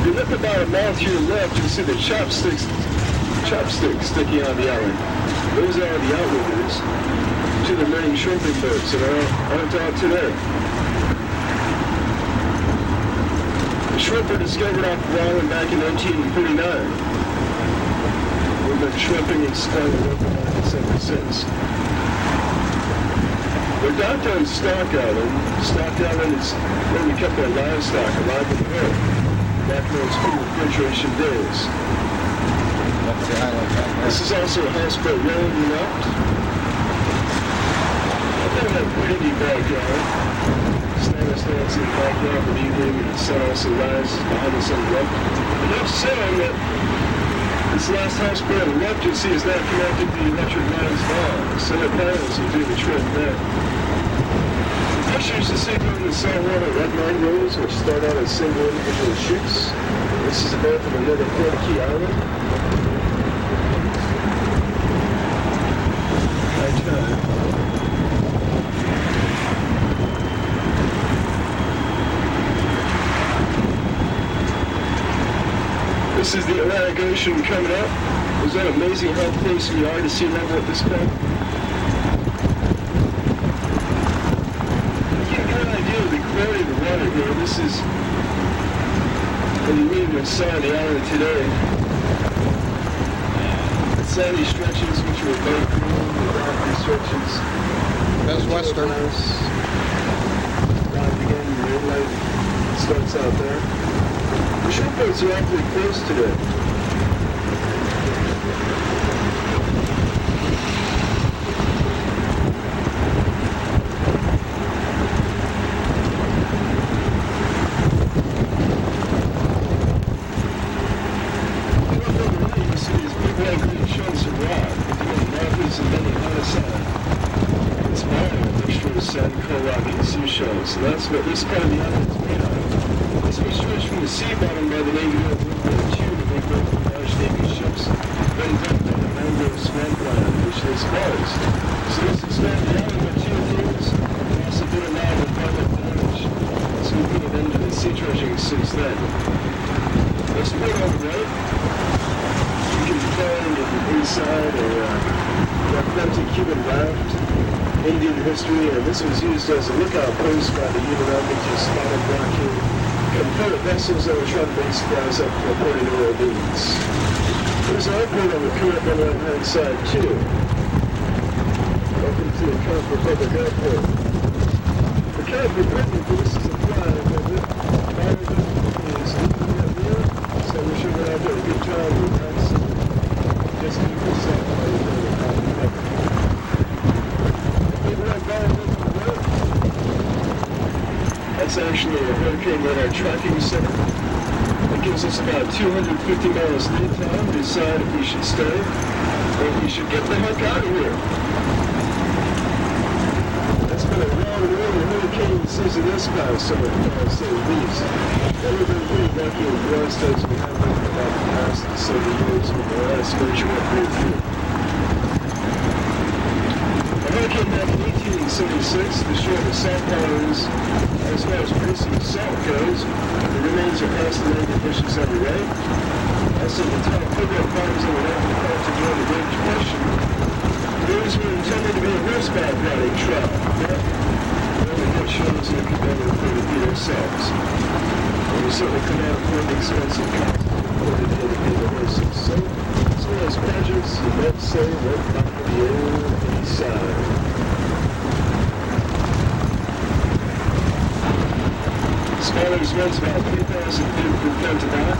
B: You look about a mile to your left, you'll see the chopsticks sticking on the island. Those are the outriders to the main shrimping boats that aren't out today. The shrimp were discovered off the island back in 1949. We've been shrimping and studying local markets ever since. We're downtown Stock Island. Stock Island is where we kept our livestock alive and well. Back in those pre-refrigeration days.
A: That's the island right there.
B: This is also a houseboat rolling you out. I think that pretty deep backyard. Stand us dancing in the backyard of the evening and the sun also rises behind us on the left. Enough said that this last houseboat on the left you'll see is now connected to the electric lines now. The solar panels will do the trick there. Pictures to see from the saltwater red line rolls, which start out as single individual shoots. This is a boat from another Florida Key Island. This is the Atlantic Ocean coming up. Is that amazing how close we are to sea level at this point? Of the water here. This is when you leave the side of the island today. It's sandy stretches, which are above green, the rocky stretches.
A: That's western.
B: Right again, the red light starts out there. The shipboats are awfully close today. So that's what this part of the island is made of. This was stretched from the sea bottom by the Navy of World War II to make way for large Navy ships, then dumped on the mangrove swampland, which they closed. So this expanded the island by 2 thirds, and also did allow the public damage. So we put an end to the sea dredging since then. Let's put it on the right. You can find inside a authentic Cuban raft. Indian history, and this was used as a lookout post by the Union Army to spot and blockade Confederate vessels that were trying to make supplies up for port in New Orleans. There's an airport on the current on the right-hand side, too. Welcome to the Conch Republic Airport. The Conch Republic, this is a flag of it. Is Neal, so we should have a good time with that. Just keep this up while you're doing the Conch Republic. That's actually a hurricane radar tracking center. It gives us about 250 miles lead time to decide if we should stay or if we should get the heck out of here. It's been a long hurricane season this past summer, to say the least. And we've been really lucky and blessed as we have been for about the past 70 years with the last major upgrade through. Hurricane back in 1876 destroyed the salt waters. As far as producing salt goes, the remains are past the land conditions every way. Also, the top football farms that were left to during the Great Depression, those were intended to be a horseback riding trail, but only had shows that could never afford to be themselves. And we certainly could not afford the expensive cost of the individual horses. So, as well as projects, let's say, right back to the old east side. Scholars runs about 3,000 feet from front to back.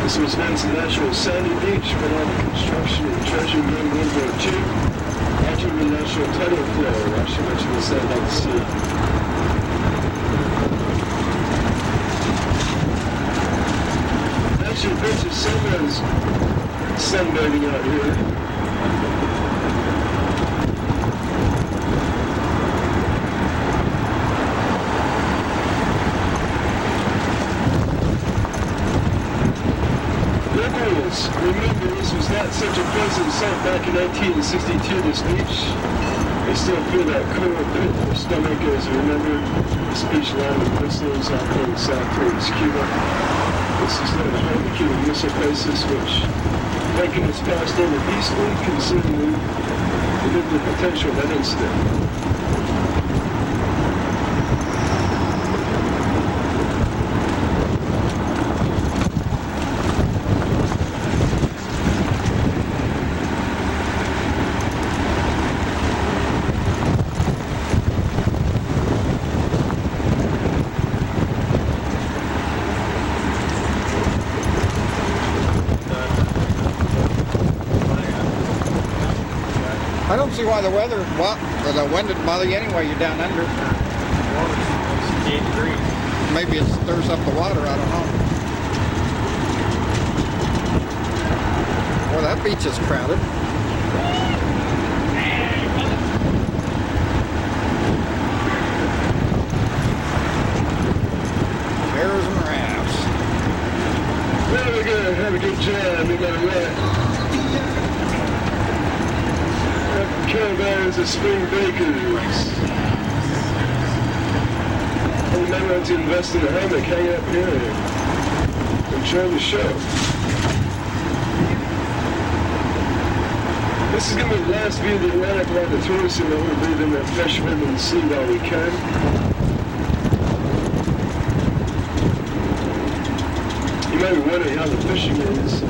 B: This was once a natural sandy beach, but all the construction and dredging during World War II altered the natural tidal flow, not so much of the sand on the sea. Actually, a bunch of sunrise sunbathing out here. Remember, this was not such a pleasant sight back in 1962, this beach. They still feel that cold pit in their stomach as you remember this beach lined with missiles out going south towards Cuba. This is known as the Cuban Missile Crisis, which Lincoln has passed over peacefully, considering the nuclear potential of that incident.
A: I don't see why the wind didn't bother you anyway. You're down under.
C: Water's 68 degrees.
A: Maybe it stirs up the water. I don't know. Well, that beach is crowded. Chairs and rafts.
B: Well, we're gonna have a good time. We got a ride. Caravans of spring breakers. Remember to invest in a hammock, hang up here, and enjoy the show. This is going to be the last view of the Atlantic while the tourists are going to breathe in that fresh wind and sea while we can. You might be wondering how the fishing is.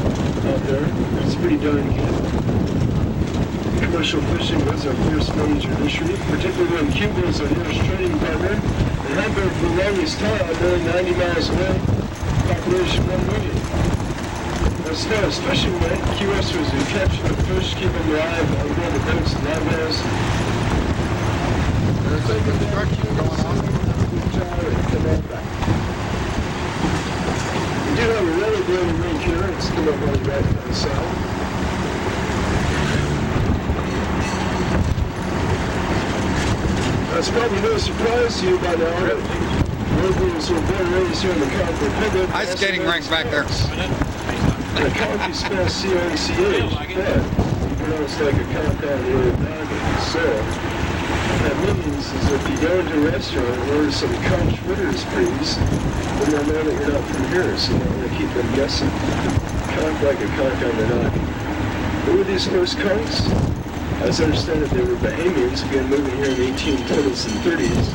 B: out there. It's pretty darn good. Commercial fishing was our first major industry, particularly when Cuba was our nearest trading partner, and had been for the longest time, nearly 90 miles away, population 1 million. As far as fishing went, QS was to catch the fish, keep them alive, on board the boats and live
A: There's a construction going on.
B: We do have a really bloody rink here. It's come up on the right-hand side. That's probably no surprise to you by now that locals were born and raised here in the Conch Republic.
A: Ice skating rink back there.
B: The Conch is spelled C-O-N-C-H, but you pronounce like a conch on the other noggin. So, what that means is if you go into a restaurant and order some conch fritters, please, then they'll know that you're not from here, so they're going to keep them guessing. Conch like a conch on the noggin. Who were these first conchs? As I understand it, they were Bahamians who began moving here in the 1820s and 30s.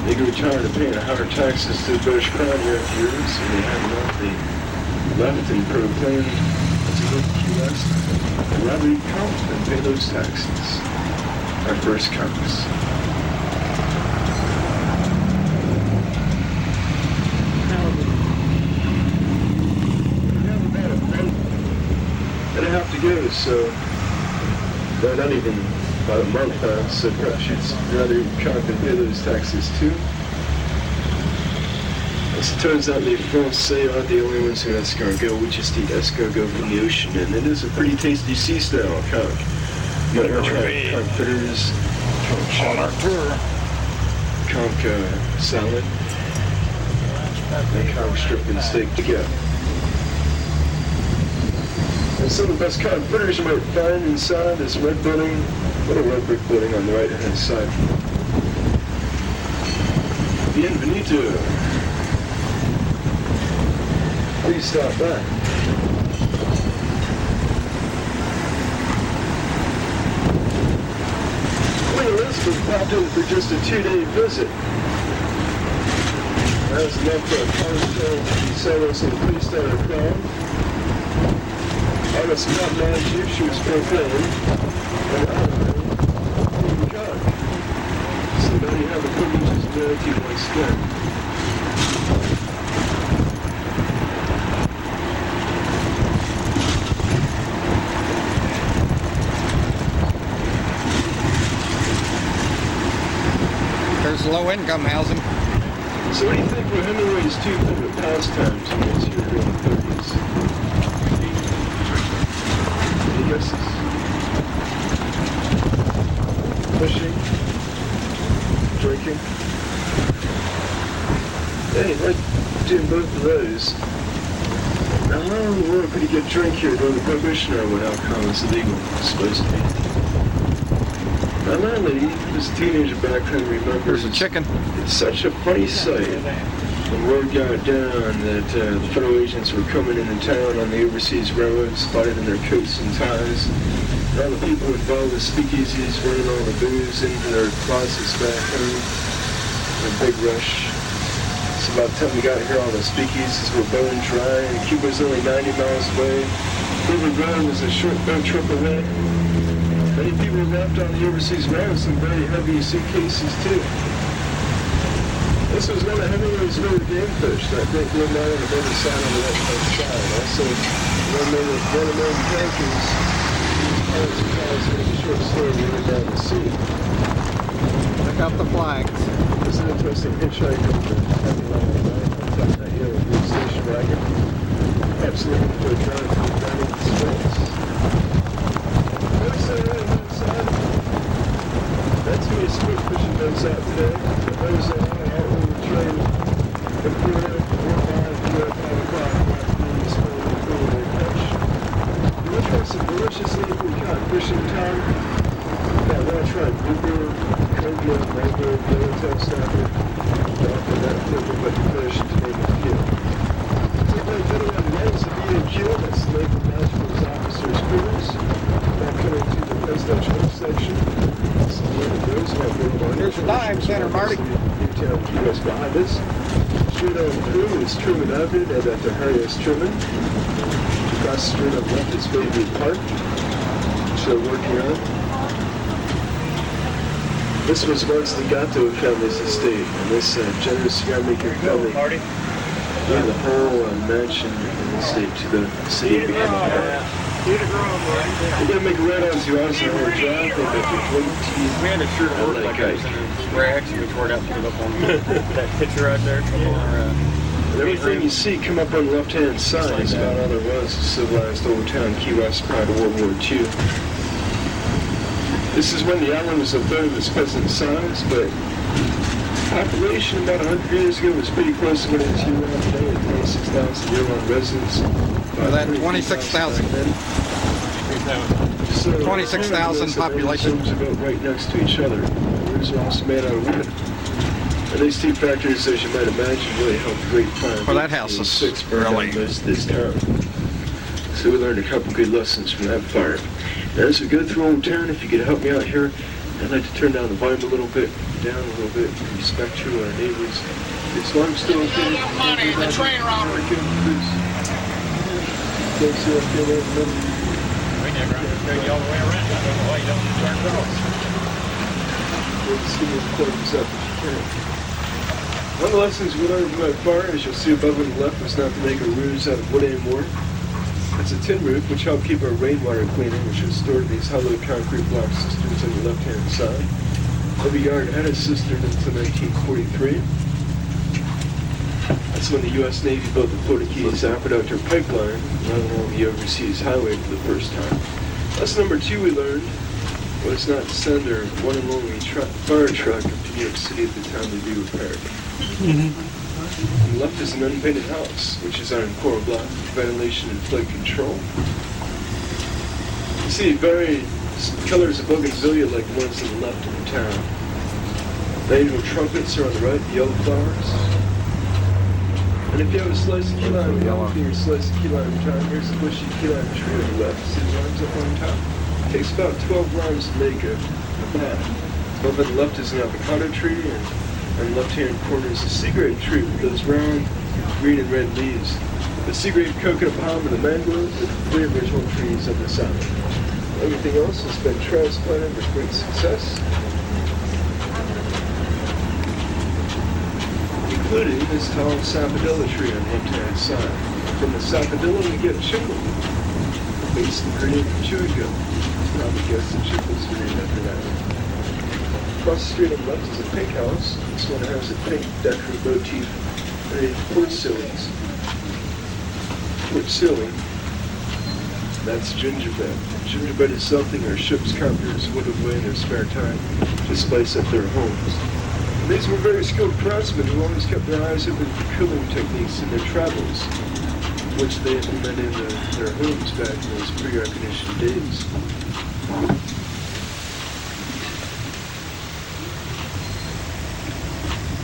B: They grew tired of paying higher taxes to the British Crown year after year, so they had enough. They left and proclaimed to go to Key West and rather eat conch than pay those taxes. Our first conchs. We have about a month and a half to go, so no, not even about a month, so perhaps you'd rather eat conch than pay those taxes too. As it turns out, les Français aren't the only ones who eat escargot. We just eat escargot from the ocean, and it is a pretty tasty sea-style conch. You might try conch fritters, conch on our tour, conch salad, and conch strip and steak together. And some of the best conch fritters you might find inside this red building, little red brick building on the right-hand side. Bienvenido. Please stop by. Queen Elizabeth popped in for just a 2-day visit. That was enough for a conch to sell us a freestyle crown. I must not mind you, she was proclaimed. And I am conch. So now you have the privileges of guaranteed my skin.
A: There's low-income housing.
B: So what do you think were Hemingway's two favorite pastimes when he was here during the 30s? Any guesses? Fishing? Drinking? Hey, like doing both of those. Now, how in the world could he get drink here during the Prohibition era when alcohol was illegal? It's supposed to be. Now, my lady, this teenager back then, remembers.
A: There's a chicken.
B: It's such a funny sight. When word got down that the federal agents were coming into town on the overseas railroads, spotted in their coats and ties, and all the people involved with speakeasies running all the booze into their closets back home. A big rush. So by the time we got here, all the speakeasies were bone dry, and Cuba's only 90 miles away. River Road was a short boat trip away. Many people left on the overseas road, some very heavy suitcases too. This was one of Hemingway's favorite game fish, that great blue line on the other side on the left-hand side. Also, one of those tankers, pirates and guys in a short story running down the sea.
A: Check out the flags.
B: This is an interesting hitchhiker on the heavy line on top of that yellow blue station wagon. Absolutely for a drive through down in the space. That's who sport fishing boats out today. Those out on the train, the crew, 4 or 5 o'clock, afternoon, sport and pool they catch. You want to try some delicious local cod fishing time? Yeah, I want to try grouper, cobia, mango, yellowtail snapper, dolphin, that flipping but fish, to name a few. Take my video on the names of E&Q, that's the Lake of Nashville's officers' quarters. Now coming to the presidential section.
A: Here's the dive center, Marty.
B: Newtown Key West behind us. straight on through is Truman Avenue and Dr. Harris Truman. Across the street on the left is Bayview Park, which they're working on. This was once the Gatto family's estate, and this generous cigar-making family
C: Marty.
B: gave the whole mansion and estate to the city behind the park. We're gonna make a right on to Eisenhower Drive. They've got the 20.
C: We had a shirt at work like this, and we actually tore it out to put it up on that picture right there. On our,
B: And everything you see come up on the left-hand side is about all there was of civilized old town Key West prior to World War II. This is when the island was a third of its present size, but population about 100 years ago was pretty close to what it is year-round today, at 26,000 year-round residents.
A: Well, that 26,000.
B: So
A: 26,000 population.
B: Homes are built right next to each other. Roofs are also made out of wood. And these two factors, as you might imagine, really helped the Great Fire.
A: Well, that house is really
B: most of this town. So we learned a couple good lessons from that fire. Now, as we go through Old Town, if you could help me out here, I'd like to turn down the volume a little bit, down a little bit, respect to our neighbors. It's long still okay.
D: Money, the train robbery.
C: We never understood you all the way around. I don't know why you don't turn it off.
B: One of the lessons we learned from that fire, as you'll see above on the left, was not to make a ruse out of wood anymore. It's a tin roof, which helped keep our rainwater cleaner, which was stored in these hollow concrete block cisterns on the left-hand side. Every yard had a cistern until 1943. That's when the U.S. Navy built the Florida Keys Aqueduct pipeline right along the overseas highway for the first time. Lesson number 2 we learned was not to send our one and only fire truck up to New York City at the time to be repaired. And left is an unpainted house, which is iron core block, ventilation and flood control. You see varied colors of bougainvillea like the ones to the left of the town. The angel trumpets are on the right, the yellow flowers. And if you have a slice of key lime, your slice of key lime time, here's a bushy key lime tree on the left. See the limes up on top? It takes about 12 limes to make a path. Above on the left is an avocado tree, and on the left-hand corner is a sea-grape tree with those round green and red leaves. The sea-grape, coconut palm, and the mangrove are the 3 original trees on this island. Everything else has been transplanted with great success, including this tall sapodilla tree on the left-hand side. From the sapodilla we get chicle, the base ingredient for chewing gum. I would guess the chicles were named after that. Across the street on the left is a pink house. This one has a pink decorative motif and porch ceilings. Porch ceiling. That's gingerbread. Gingerbread is something our ship's carpenters would have away in their spare time to spice up their homes. And these were very skilled craftsmen who always kept their eyes open for cooling techniques in their travels, which they implemented in their homes back in those pre-air-conditioned days.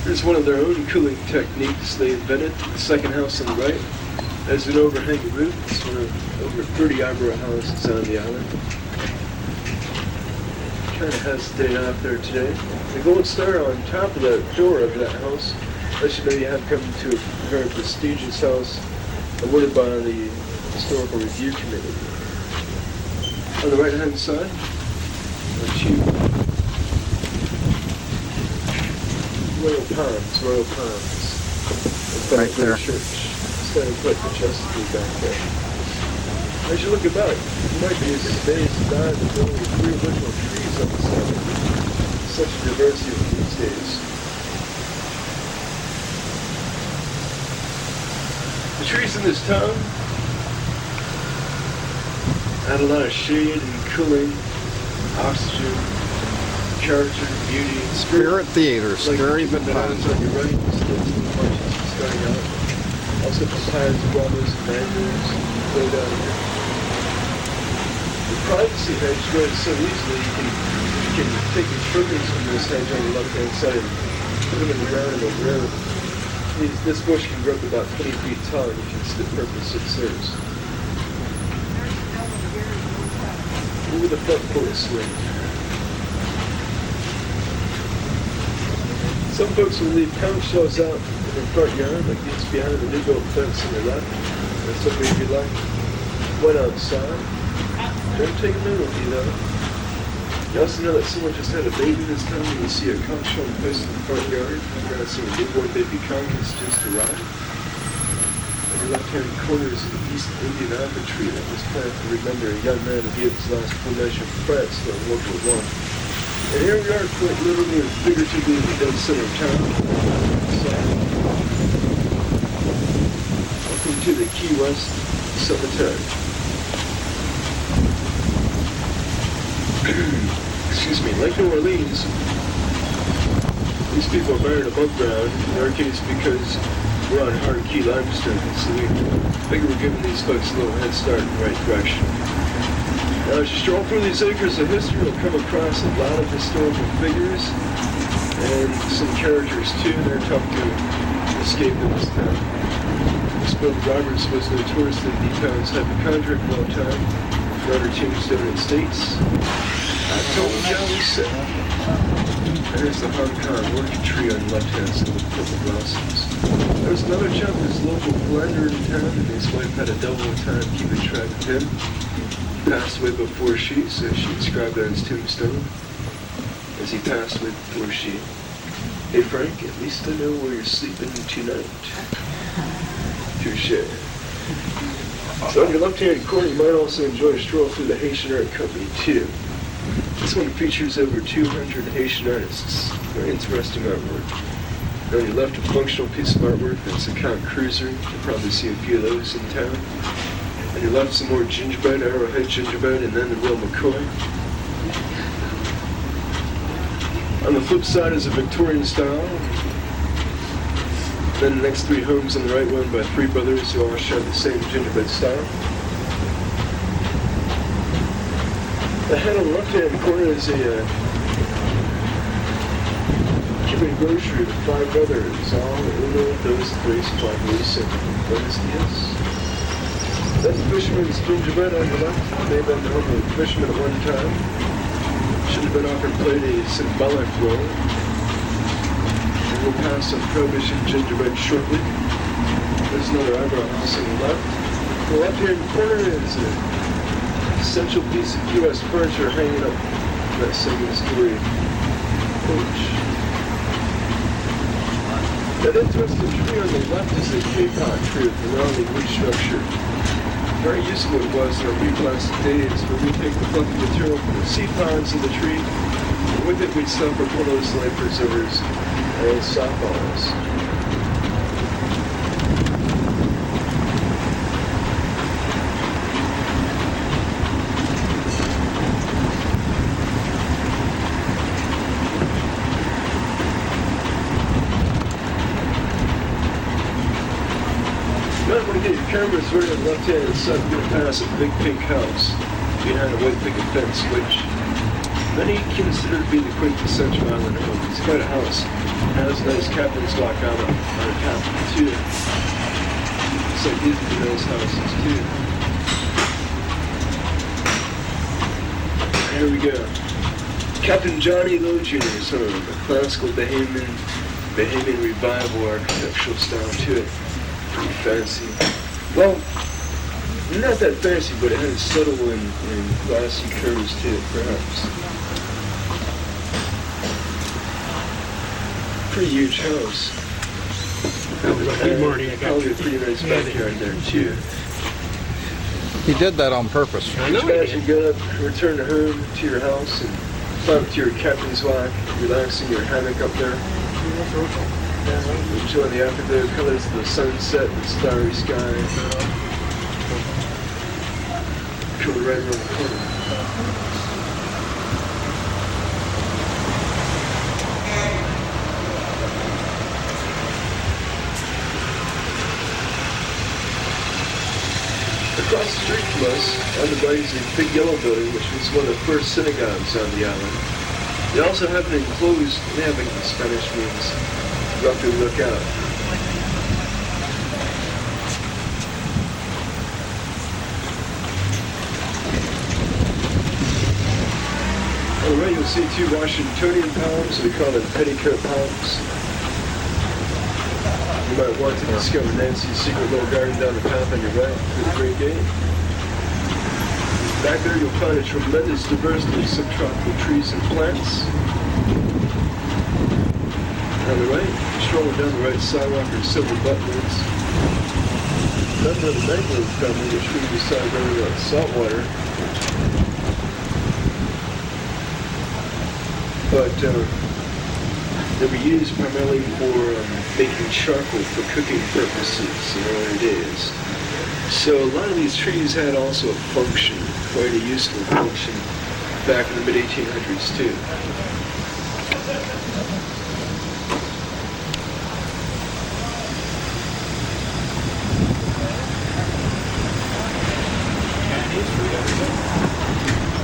B: Here's one of their own cooling techniques they invented. The second house on the right has an overhanging roof. It's one of over 30 eyebrow houses on the island. Kind of hesitate out there today. The gold star on top of that door of that house lets you know you have come to a very prestigious house awarded by the Historical Review Committee. On the right-hand side, a few Royal Palms.
A: Right there.
B: Church. Standing quite majestically back there. As you look about, you might be as amazed to die that there are only 3 original trees on the side. Such a diversity these days. The trees in this town add a lot of shade and cooling, oxygen, character, beauty, and
A: Spirit Theater,
B: like
A: Scary
B: the
A: but
B: bananas
A: fun.
B: on your right, the sticks and the bunches starting out. Also papayas, guavas, and mangoes grow down here. The privacy hedge grows so easily you can take the trimmings from this hedge on the left-hand side and put them in the ground and they'll grow. This bush can grow up about 20 feet tall if it's the purpose it serves. Over the front porch swing. Some folks will leave conch shells out in the front yard, like it's behind the new built fence on the left. That's something if you like. Went outside. Don't take a minute with you though. You also know that someone just had a baby this time. You can see a conch on the place in the front yard. You're going to see a newborn baby conch has just arrived. On your left-hand corner is an East Indian apple tree that was planted to remember a young man who gave his last full measure of France during World War I. And here we are, quite literally and figuratively in the dead center of town. Welcome to the Key West Cemetery. Excuse me, like New Orleans, these people are buried above ground, in our case because we're on hard key limestone, so we figure we're giving these folks a little head start in the right direction. Now, as you stroll through these acres of history, you'll come across a lot of historical figures and some characters too. They're tough to escape in this town. Miss Bill Roberts was notoriously the town's hypochondriac for a long time. Wrote her tombstone in states. I told Johnny so. There's the Hong Kong orchid tree on the left-hand side with purple blossoms. There's another chap who's local blender in town, and his wife had a devil of a time keeping track of him. He passed away before she, so she inscribed on his tombstone as he passed away before she. Hey Frank, at least I know where you're sleeping tonight. Touche. So on your left-hand corner, you might also enjoy a stroll through the Haitian Art Company too. This one features over 200 Haitian artists. Very interesting artwork. And on your left, a functional piece of artwork. That's a Count Cruiser. You'll probably see a few of those in town. On your left, some more gingerbread, arrowhead gingerbread, and then the real McCoy. On the flip side is a Victorian style. Then the next three homes on the right, one by three brothers who all share the same gingerbread style. The head on the left-hand corner is a Cuban grocery with five brothers, all uno, dos, tres, cuatro, cinco. Buenos dias. That's the fisherman's gingerbread on the left. They've been the home of a fisherman at one time. Should have been offered played a symbolic role. We'll pass some Prohibition gingerbread shortly. There's another eyebrow house on the left. The left-hand corner is an essential piece of U.S. furniture hanging up in that second story porch. That interesting tree on the left is a K-pot tree with a rounding wood structure. Very useful it was in our replastic days where we take the fluffy material from the seed pods of the tree, and with it we'd stuff our pillows, life preservers, and softballs. You might want to get your cameras right on the left-hand side. You're going to pass a big pink house behind a white picket fence, which many consider to be the quintessential island home. It's quite a house. It has a nice captain's walk out on top of it too. It's like these are nice houses too. Here we go. Captain Johnny Lowe Jr.'s home, a classical Bahamian revival architectural style to it. Pretty fancy. Well, not that fancy, but it has subtle and classy curves to it, perhaps. Pretty huge house. Probably a pretty nice backyard there too.
A: He did that on purpose.
B: As you get up, return to home to your house and climb to your captain's walk, relaxing your hammock up there. Enjoy the afterglow colors of the sunset and starry sky. Coming right around the corner. Across the street from us, on the right is a big yellow building, which was one of the first synagogues on the island. They also have an enclosed nabbing in Spanish means roughly look out. On the right you'll see two Washingtonian palms, we call them petticoat palms. You might want to discover Nancy's secret little garden down the path on your right through the Great Gate. Back there you'll find a tremendous diversity of subtropical trees and plants. On the right, strolling down the right sidewalk are several buttonwoods. That's where the mangrove family, which we decide very well saltwater. But they were used primarily for making charcoal for cooking purposes in earlier days. So a lot of these trees had also a function, quite a useful function, back in the mid-1800s too.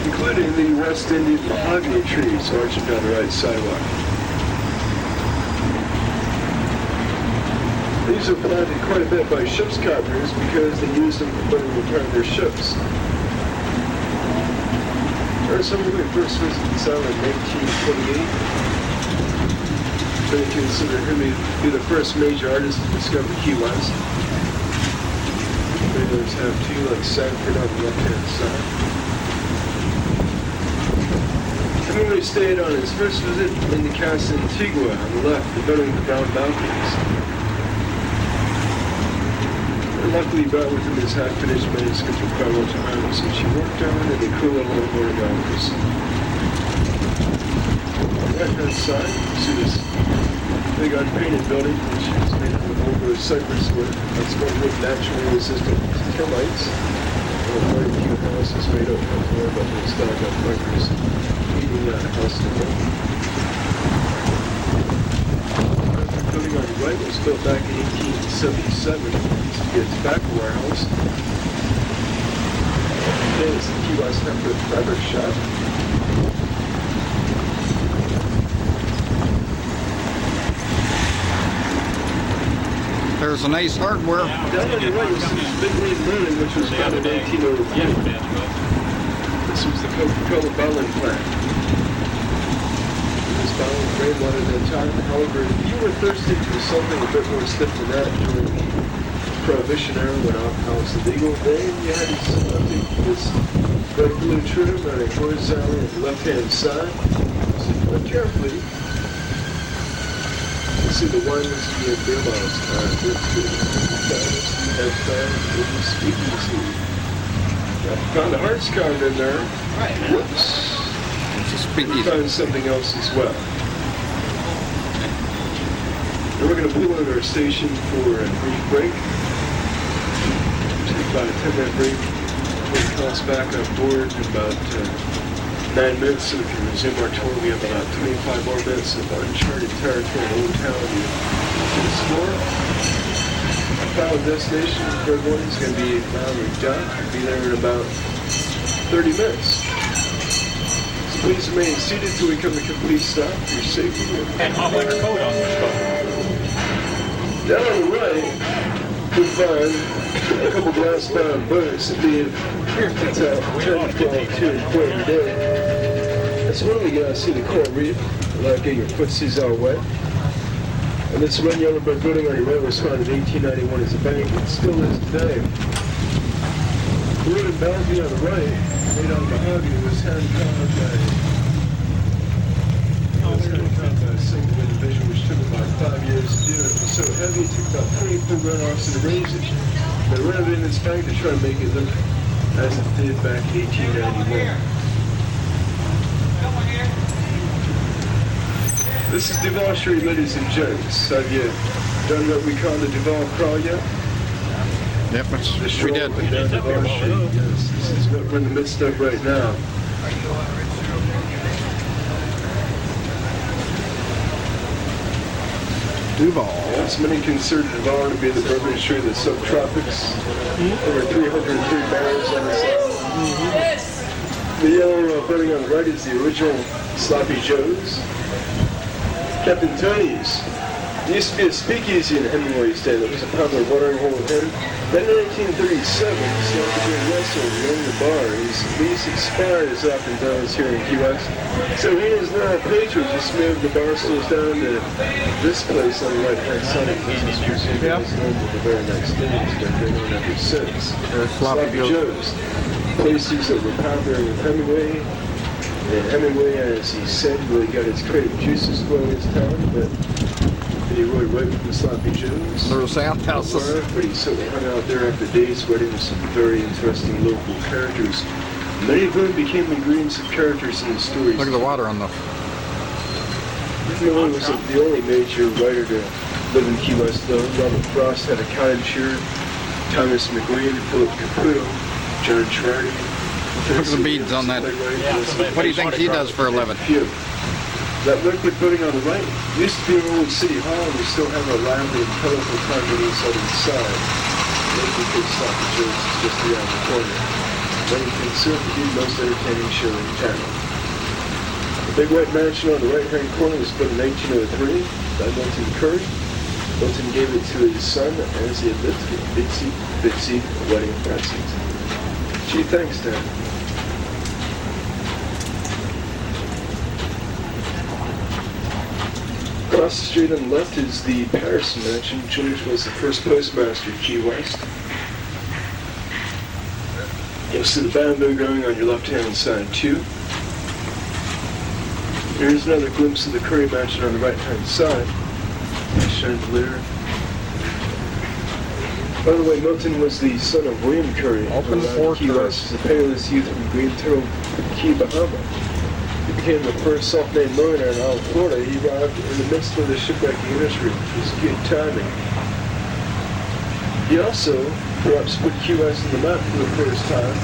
B: Including the West Indian mahogany trees arching down the right sidewalk. These are planted quite a bit by ship's carpenters because they used them for putting repair their ships. There are some who first visited this island in 1828. Many consider him to be the first major artist to discover Key West. Many others have too, like Sanford on the left-hand side. Finley stayed on his first visit in the Casa Antigua on the left, developing the brown balconies. And luckily he brought with him his half-finished manuscript of Carlo Tamaris, which he worked on in the cool little morning hours. On the right-hand side, you see this big unpainted building, which is made up of older cypress wood. That's going to make naturally resistant termites. There are very few houses made up of wood, but they still got bunkers. The house to go. The building on the right was built back in 1877. It used to be a tobacco warehouse. Today it's the Key West Temperate Fabric Shop.
A: There's an Ace Hardware.
B: Down on the right is Big Lead Linen, which was founded in 1803. This was the Coca-Cola bottling plant. Bottled rainwater at that time. However, if you were thirsty for something a bit more stiff than that during the Prohibition era when alcohol was illegal, then you had this red blue trim running horizontally on the left-hand side. So look carefully. You see the wine whiskey and beer bottles. Speakeasy. Found the hearts carved in there.
D: Right.
B: Whoops.
A: Speakeasy.
B: Find something else as well. And we're going to pull in our station for a brief break. Take about a 10-minute break. We'll toss back on board in about 9 minutes so we can resume our tour. We have about 25 more minutes of uncharted territory in Old Town to explore. Our final destination for everyone is going to be Mallory Dock. We'll be there in about 30 minutes. Please remain seated till we come to complete stop. Your safety.
C: And hot winter coat on this boat.
B: Down on the right, you'll find a couple glass-bound boats that being it's a 10-12 important day. That's when we get out to see the coral reef without getting your footsies all wet. And this red yellow brick building on your right was founded in 1891 as a bank. It still is today. The wooden balcony on the right, made out of mahogany, was hand-carved by a single individual, which took about 5 years to do. It was so heavy, it took about 24 runoffs to raise it. They renovated this bank to try to make it look as it did back in 1891. This is Duval Street, ladies and gents. Have you done what we call the Duval crawl yet?
A: Yep, we did.
B: Down Duval Street, yes. This is what we're in the midst of right now.
A: Duval.
B: Yes, many consider Duval to be the Bourbon Street of the subtropics. Over 303 bars on the side. The yellow building on the right is the original Sloppy Joe's. Captain Tony's. There used to be a speakeasy in Hemingway Stand that was a popular watering hole with him. Then in 1937, he started to be a wrestler running the bar. His lease expired as often does here in Key West. So he and his now patrons just moved the bar stools down to this place on the right-hand side of the business museum.
A: Yep.
B: It's known for the very next day. It's been going on ever since.
A: Sloppy Joe's.
B: Places that were popular with Hemingway. And Hemingway, as he said, really got his creative juices flowing in his town, but he really right from the Sloppy Joe's.
A: Little South houses.
B: But he certainly hung out there after days wedding with some very interesting local characters. Many of whom became ingredients of characters in the stories.
A: Look at the water on the...
B: Neal was the only major writer to live in Key West, though. Robert Frost had a cottage here. Thomas McLean, Philip Caputo, John Girardi.
A: Look at the beads on that. What do you think he does for a living?
B: That liquid building on the right used to be an old city hall, and we still have a lively and colorful town on the southern side. Maybe because Sloppy Joe's is just around the corner. But it can certainly be the most entertaining show in town. The big white mansion on the right-hand corner was built in 1903 by Milton Curry. Milton gave it to his son as he admits to bitsy wedding present. Gee, thanks, Dad. Across the street on the left is the Patterson Mansion. George was the first postmaster of Key West. You'll see the bamboo growing on your left-hand side, too. Here's another glimpse of the Curry Mansion on the right-hand side. Nice chandelier. By the way, Milton was the son of William Curry.
A: Open the door,
B: Key West as a penniless youth from Green Turtle, Key, Bahama. He became the first self-made millionaire in all of Florida. He arrived in the midst of the shipwrecking industry, which was good timing. He also perhaps put Key West on the map for the first time.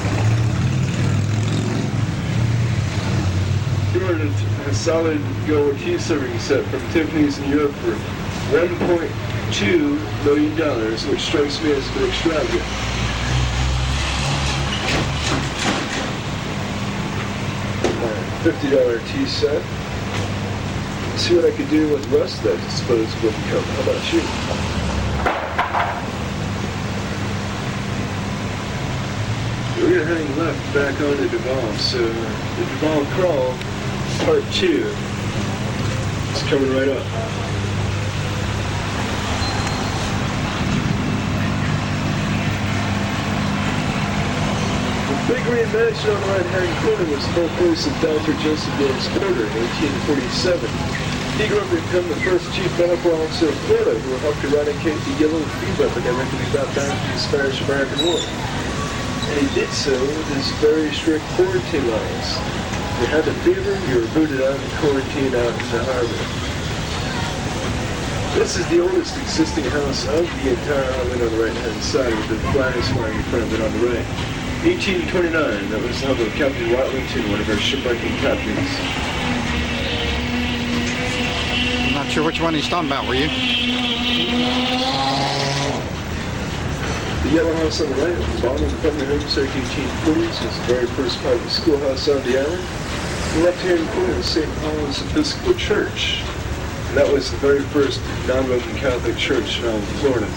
B: He ordered a solid gold tea serving set from Tiffany's in Europe for $1.2 million, which strikes me as a bit extravagant. $50 tea set. Let's see what I could do with the rest of that disposable income. How about you? We're heading left back onto Duval, so the Duval Crawl, part 2, is coming right up. The big green mansion on the right-hand corner was the birthplace of Dr. Joseph James Porter in 1847. He grew up to become the first chief medical officer of Florida who helped eradicate the yellow fever epidemic that we got back from the Spanish-American War. And he did so with his very strict quarantine laws. If you had the fever, you were booted out and quarantined out in the harbor. This is the oldest existing house of the entire island on the right-hand side with the flags flying in front of it on the right. 1829, that was the home of Captain Watlington, one of our shipwrecking captains.
A: I'm not sure which one he's talking about, were you?
B: The yellow house on the right, at the bottom of the front of the home, circa 1840s, was the very first private schoolhouse on the island. The left-hand corner is St. Paul's Episcopal Church. And that was the very first non-Roman Catholic church in all of Florida.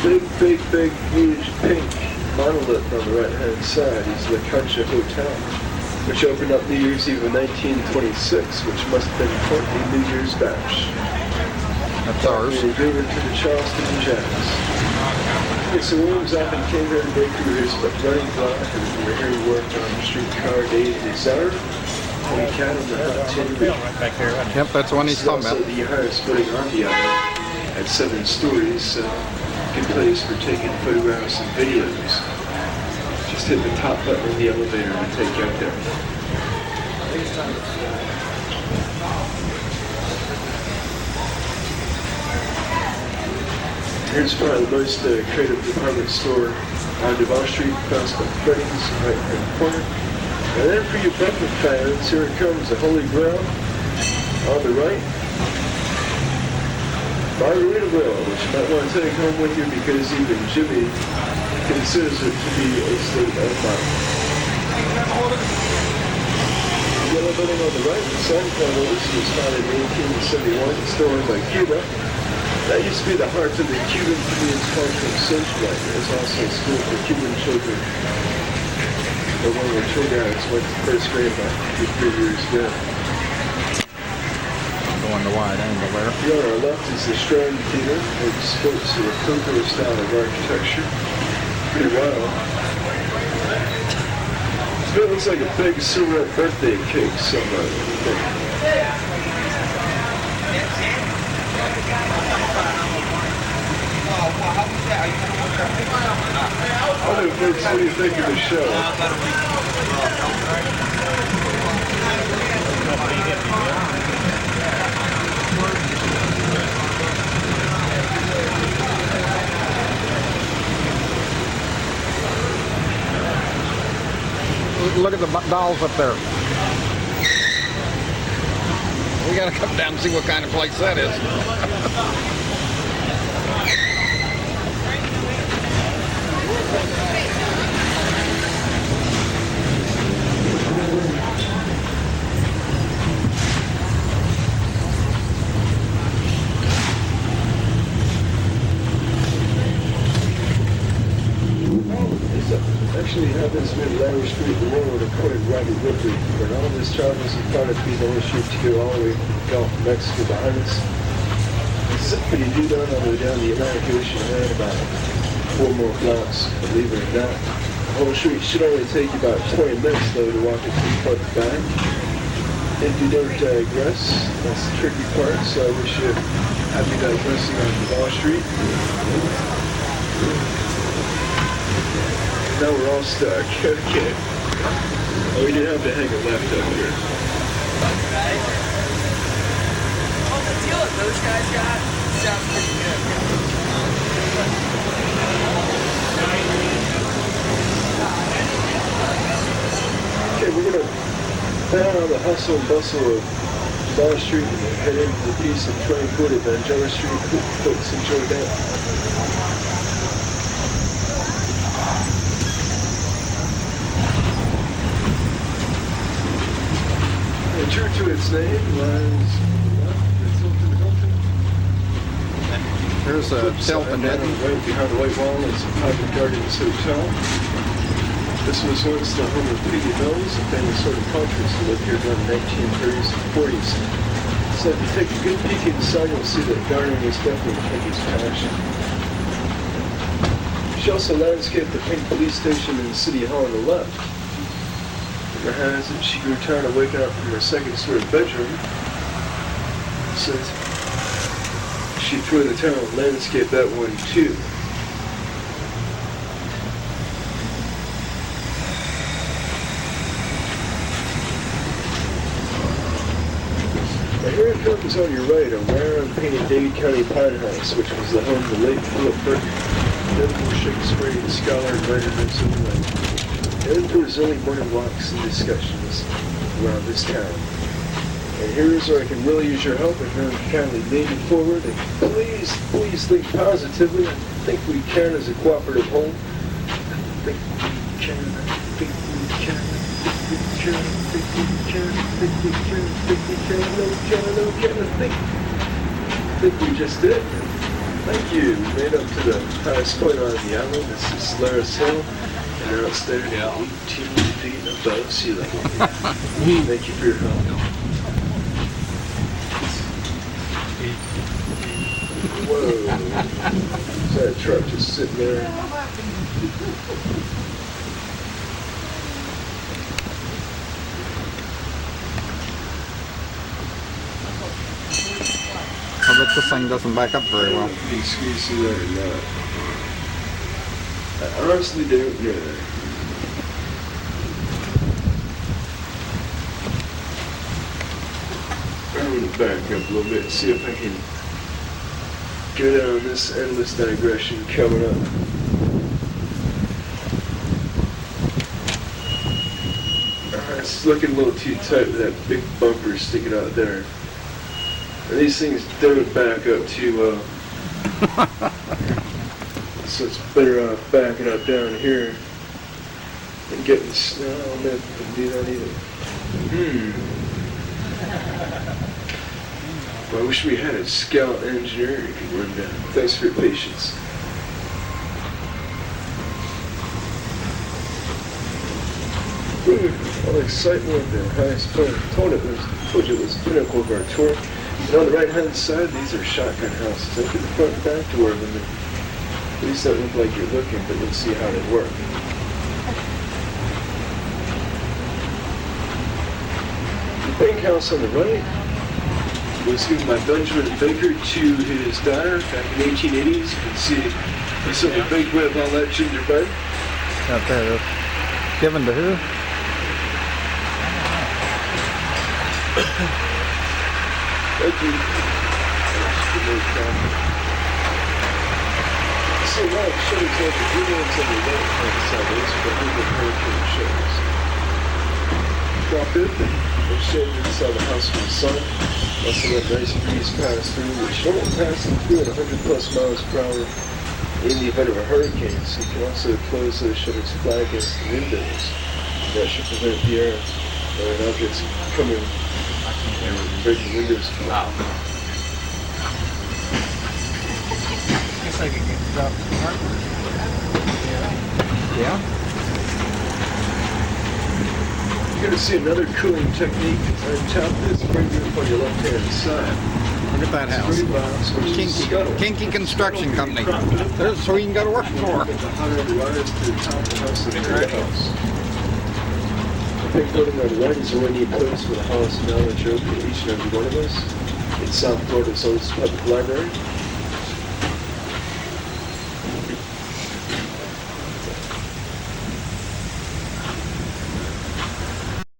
B: The big, huge pink monolith on the right-hand side is the Conch Hotel, which opened up New Year's Eve in 1926, which must have been quite a New Year's bash.
A: That's ours.
B: We gave it to the Charleston Jazz. Mr. Williams often came here to break through his running block, and we were here he worked on the streetcar Day of Desire, and he cat on the hot tin.
A: Yep, that's the one he's talking about.
B: Also the highest building on the island at 7 stories. Good place for taking photographs and videos. Just hit the top button of the elevator to take you up there. Here's probably the most creative department store on Duval Street, across by Freddy's, right in the corner. And then for you Buffett fans, here it comes, the Holy Grail on the right. Margaritaville, which you might want to take home with you because even Jimmy considers it to be a state of mind. The yellow building on the right, the San Juan Otis was founded in 1871, still owned by Cuba. That used to be the heart of the Cuban Communist College of Socialite. There's also a school for Cuban children. But one of the tour guides went to first grade about 3 years ago.
A: Going the wide angle there.
B: Here on our left is the Strand Theater, which sports a Rococo style of architecture. Pretty wild. It looks like a big silver birthday cake somewhere. What do you think of the show?
A: Look at the dolls up there. We gotta come down and see what kind of place that is.
B: Actually happens to be Larry Street, the one with a quoted Robbie Ripley. But all this travels in front of people on the street to go all the way to the Gulf of Mexico behind us. It's pretty do down all the way down the Atlantic Ocean and about 4 more blocks, believe it or not. The whole street should only take you about 20 minutes though to walk it from front to back. If you don't digress, that's the tricky part, so I wish you happy digressing on Wall Street. Now we're all stuck. Okay. Oh, we did have to hang a left up here.
D: Oh, the deal that those guys got sounds pretty good.
B: Okay, we're gonna head out of the hustle and bustle of Wall Street and head into the peace and tranquility of Angela Street. Folks, enjoy that. True to its name, lies
A: Here's a Tilton Eddy.
B: Right behind the white wall is Private Gardens Hotel. This was once the home of Piggy Mills, a famous sort of cultures who lived here during the 1930s and 40s. So if you take a good peek inside, you'll see that gardening was definitely Piggy's passion. She also landscaped the pink police station in City Hall on the left. Has it, she grew tired of waking up from her second story bedroom. Says she threw in the town and landscaped that one too. Now here it comes on your right, a rare unpainted Dade County pine house, which was the home of the late Philip Burke, notable Shakespearean scholar and writer and civil life. And there was only morning walks and discussions around this town. And here's where I can really use your help if you kindly lean it forward and please think positively. I think we can as a cooperative whole. I think we can, I think we can, I think we can, I think we can, I think we can, no we can, I think we just did. Thank you. We made up to the highest point on the island. This is Laris Hill. And now it's there, 18 feet above sea level. Thank you for your help. Whoa. Is that a truck just sitting there?
A: I bet this thing doesn't back up very well.
B: You can see that or not. I honestly don't know. I'm going to back up a little bit and see if I can go down this endless digression coming up. It's looking a little too tight with that big bumper sticking out there. And these things don't back up too well. So it's better off backing up down here and getting snow. Maybe we can do that either. Well, I wish we had a scout engineer who could run down. Thanks for your patience. All excitement at the highest point. Told you it was the pinnacle of our tour. And on the right-hand side, these are shotgun houses. Look at the front and back door of them. These don't look like you're looking, but you'll see how they work. The bank house on the right was given by Benjamin Baker to his daughter back in the 1880s. You can see there's something big with all that gingerbread.
A: Out there. Given to who?
B: Thank you. So now the shutters have the green ones on the right hand side. Those are the hurricane shutters. Drop it and shade inside the house from the sun. Also let nice breeze pass through, which won't pass through at 100 plus miles per hour in the event of a hurricane. So you can also close those shutters flat against the windows. That should prevent the air and objects coming and breaking windows.
C: Wow. Guess I could get dropped in the hardware.
A: Yeah.
B: You're going to see another cooling technique. On top of this spring roof on your left-hand side.
A: Look at that house.
B: Spring box, which is a scuttle.
A: Kinky Construction Company. There's so we can go to work for.
B: The hotter the rise to the top of the house than the house. The big building on the right is a one-year post for the highest knowledge open to each and every one of us. It's South Florida's oldest public library.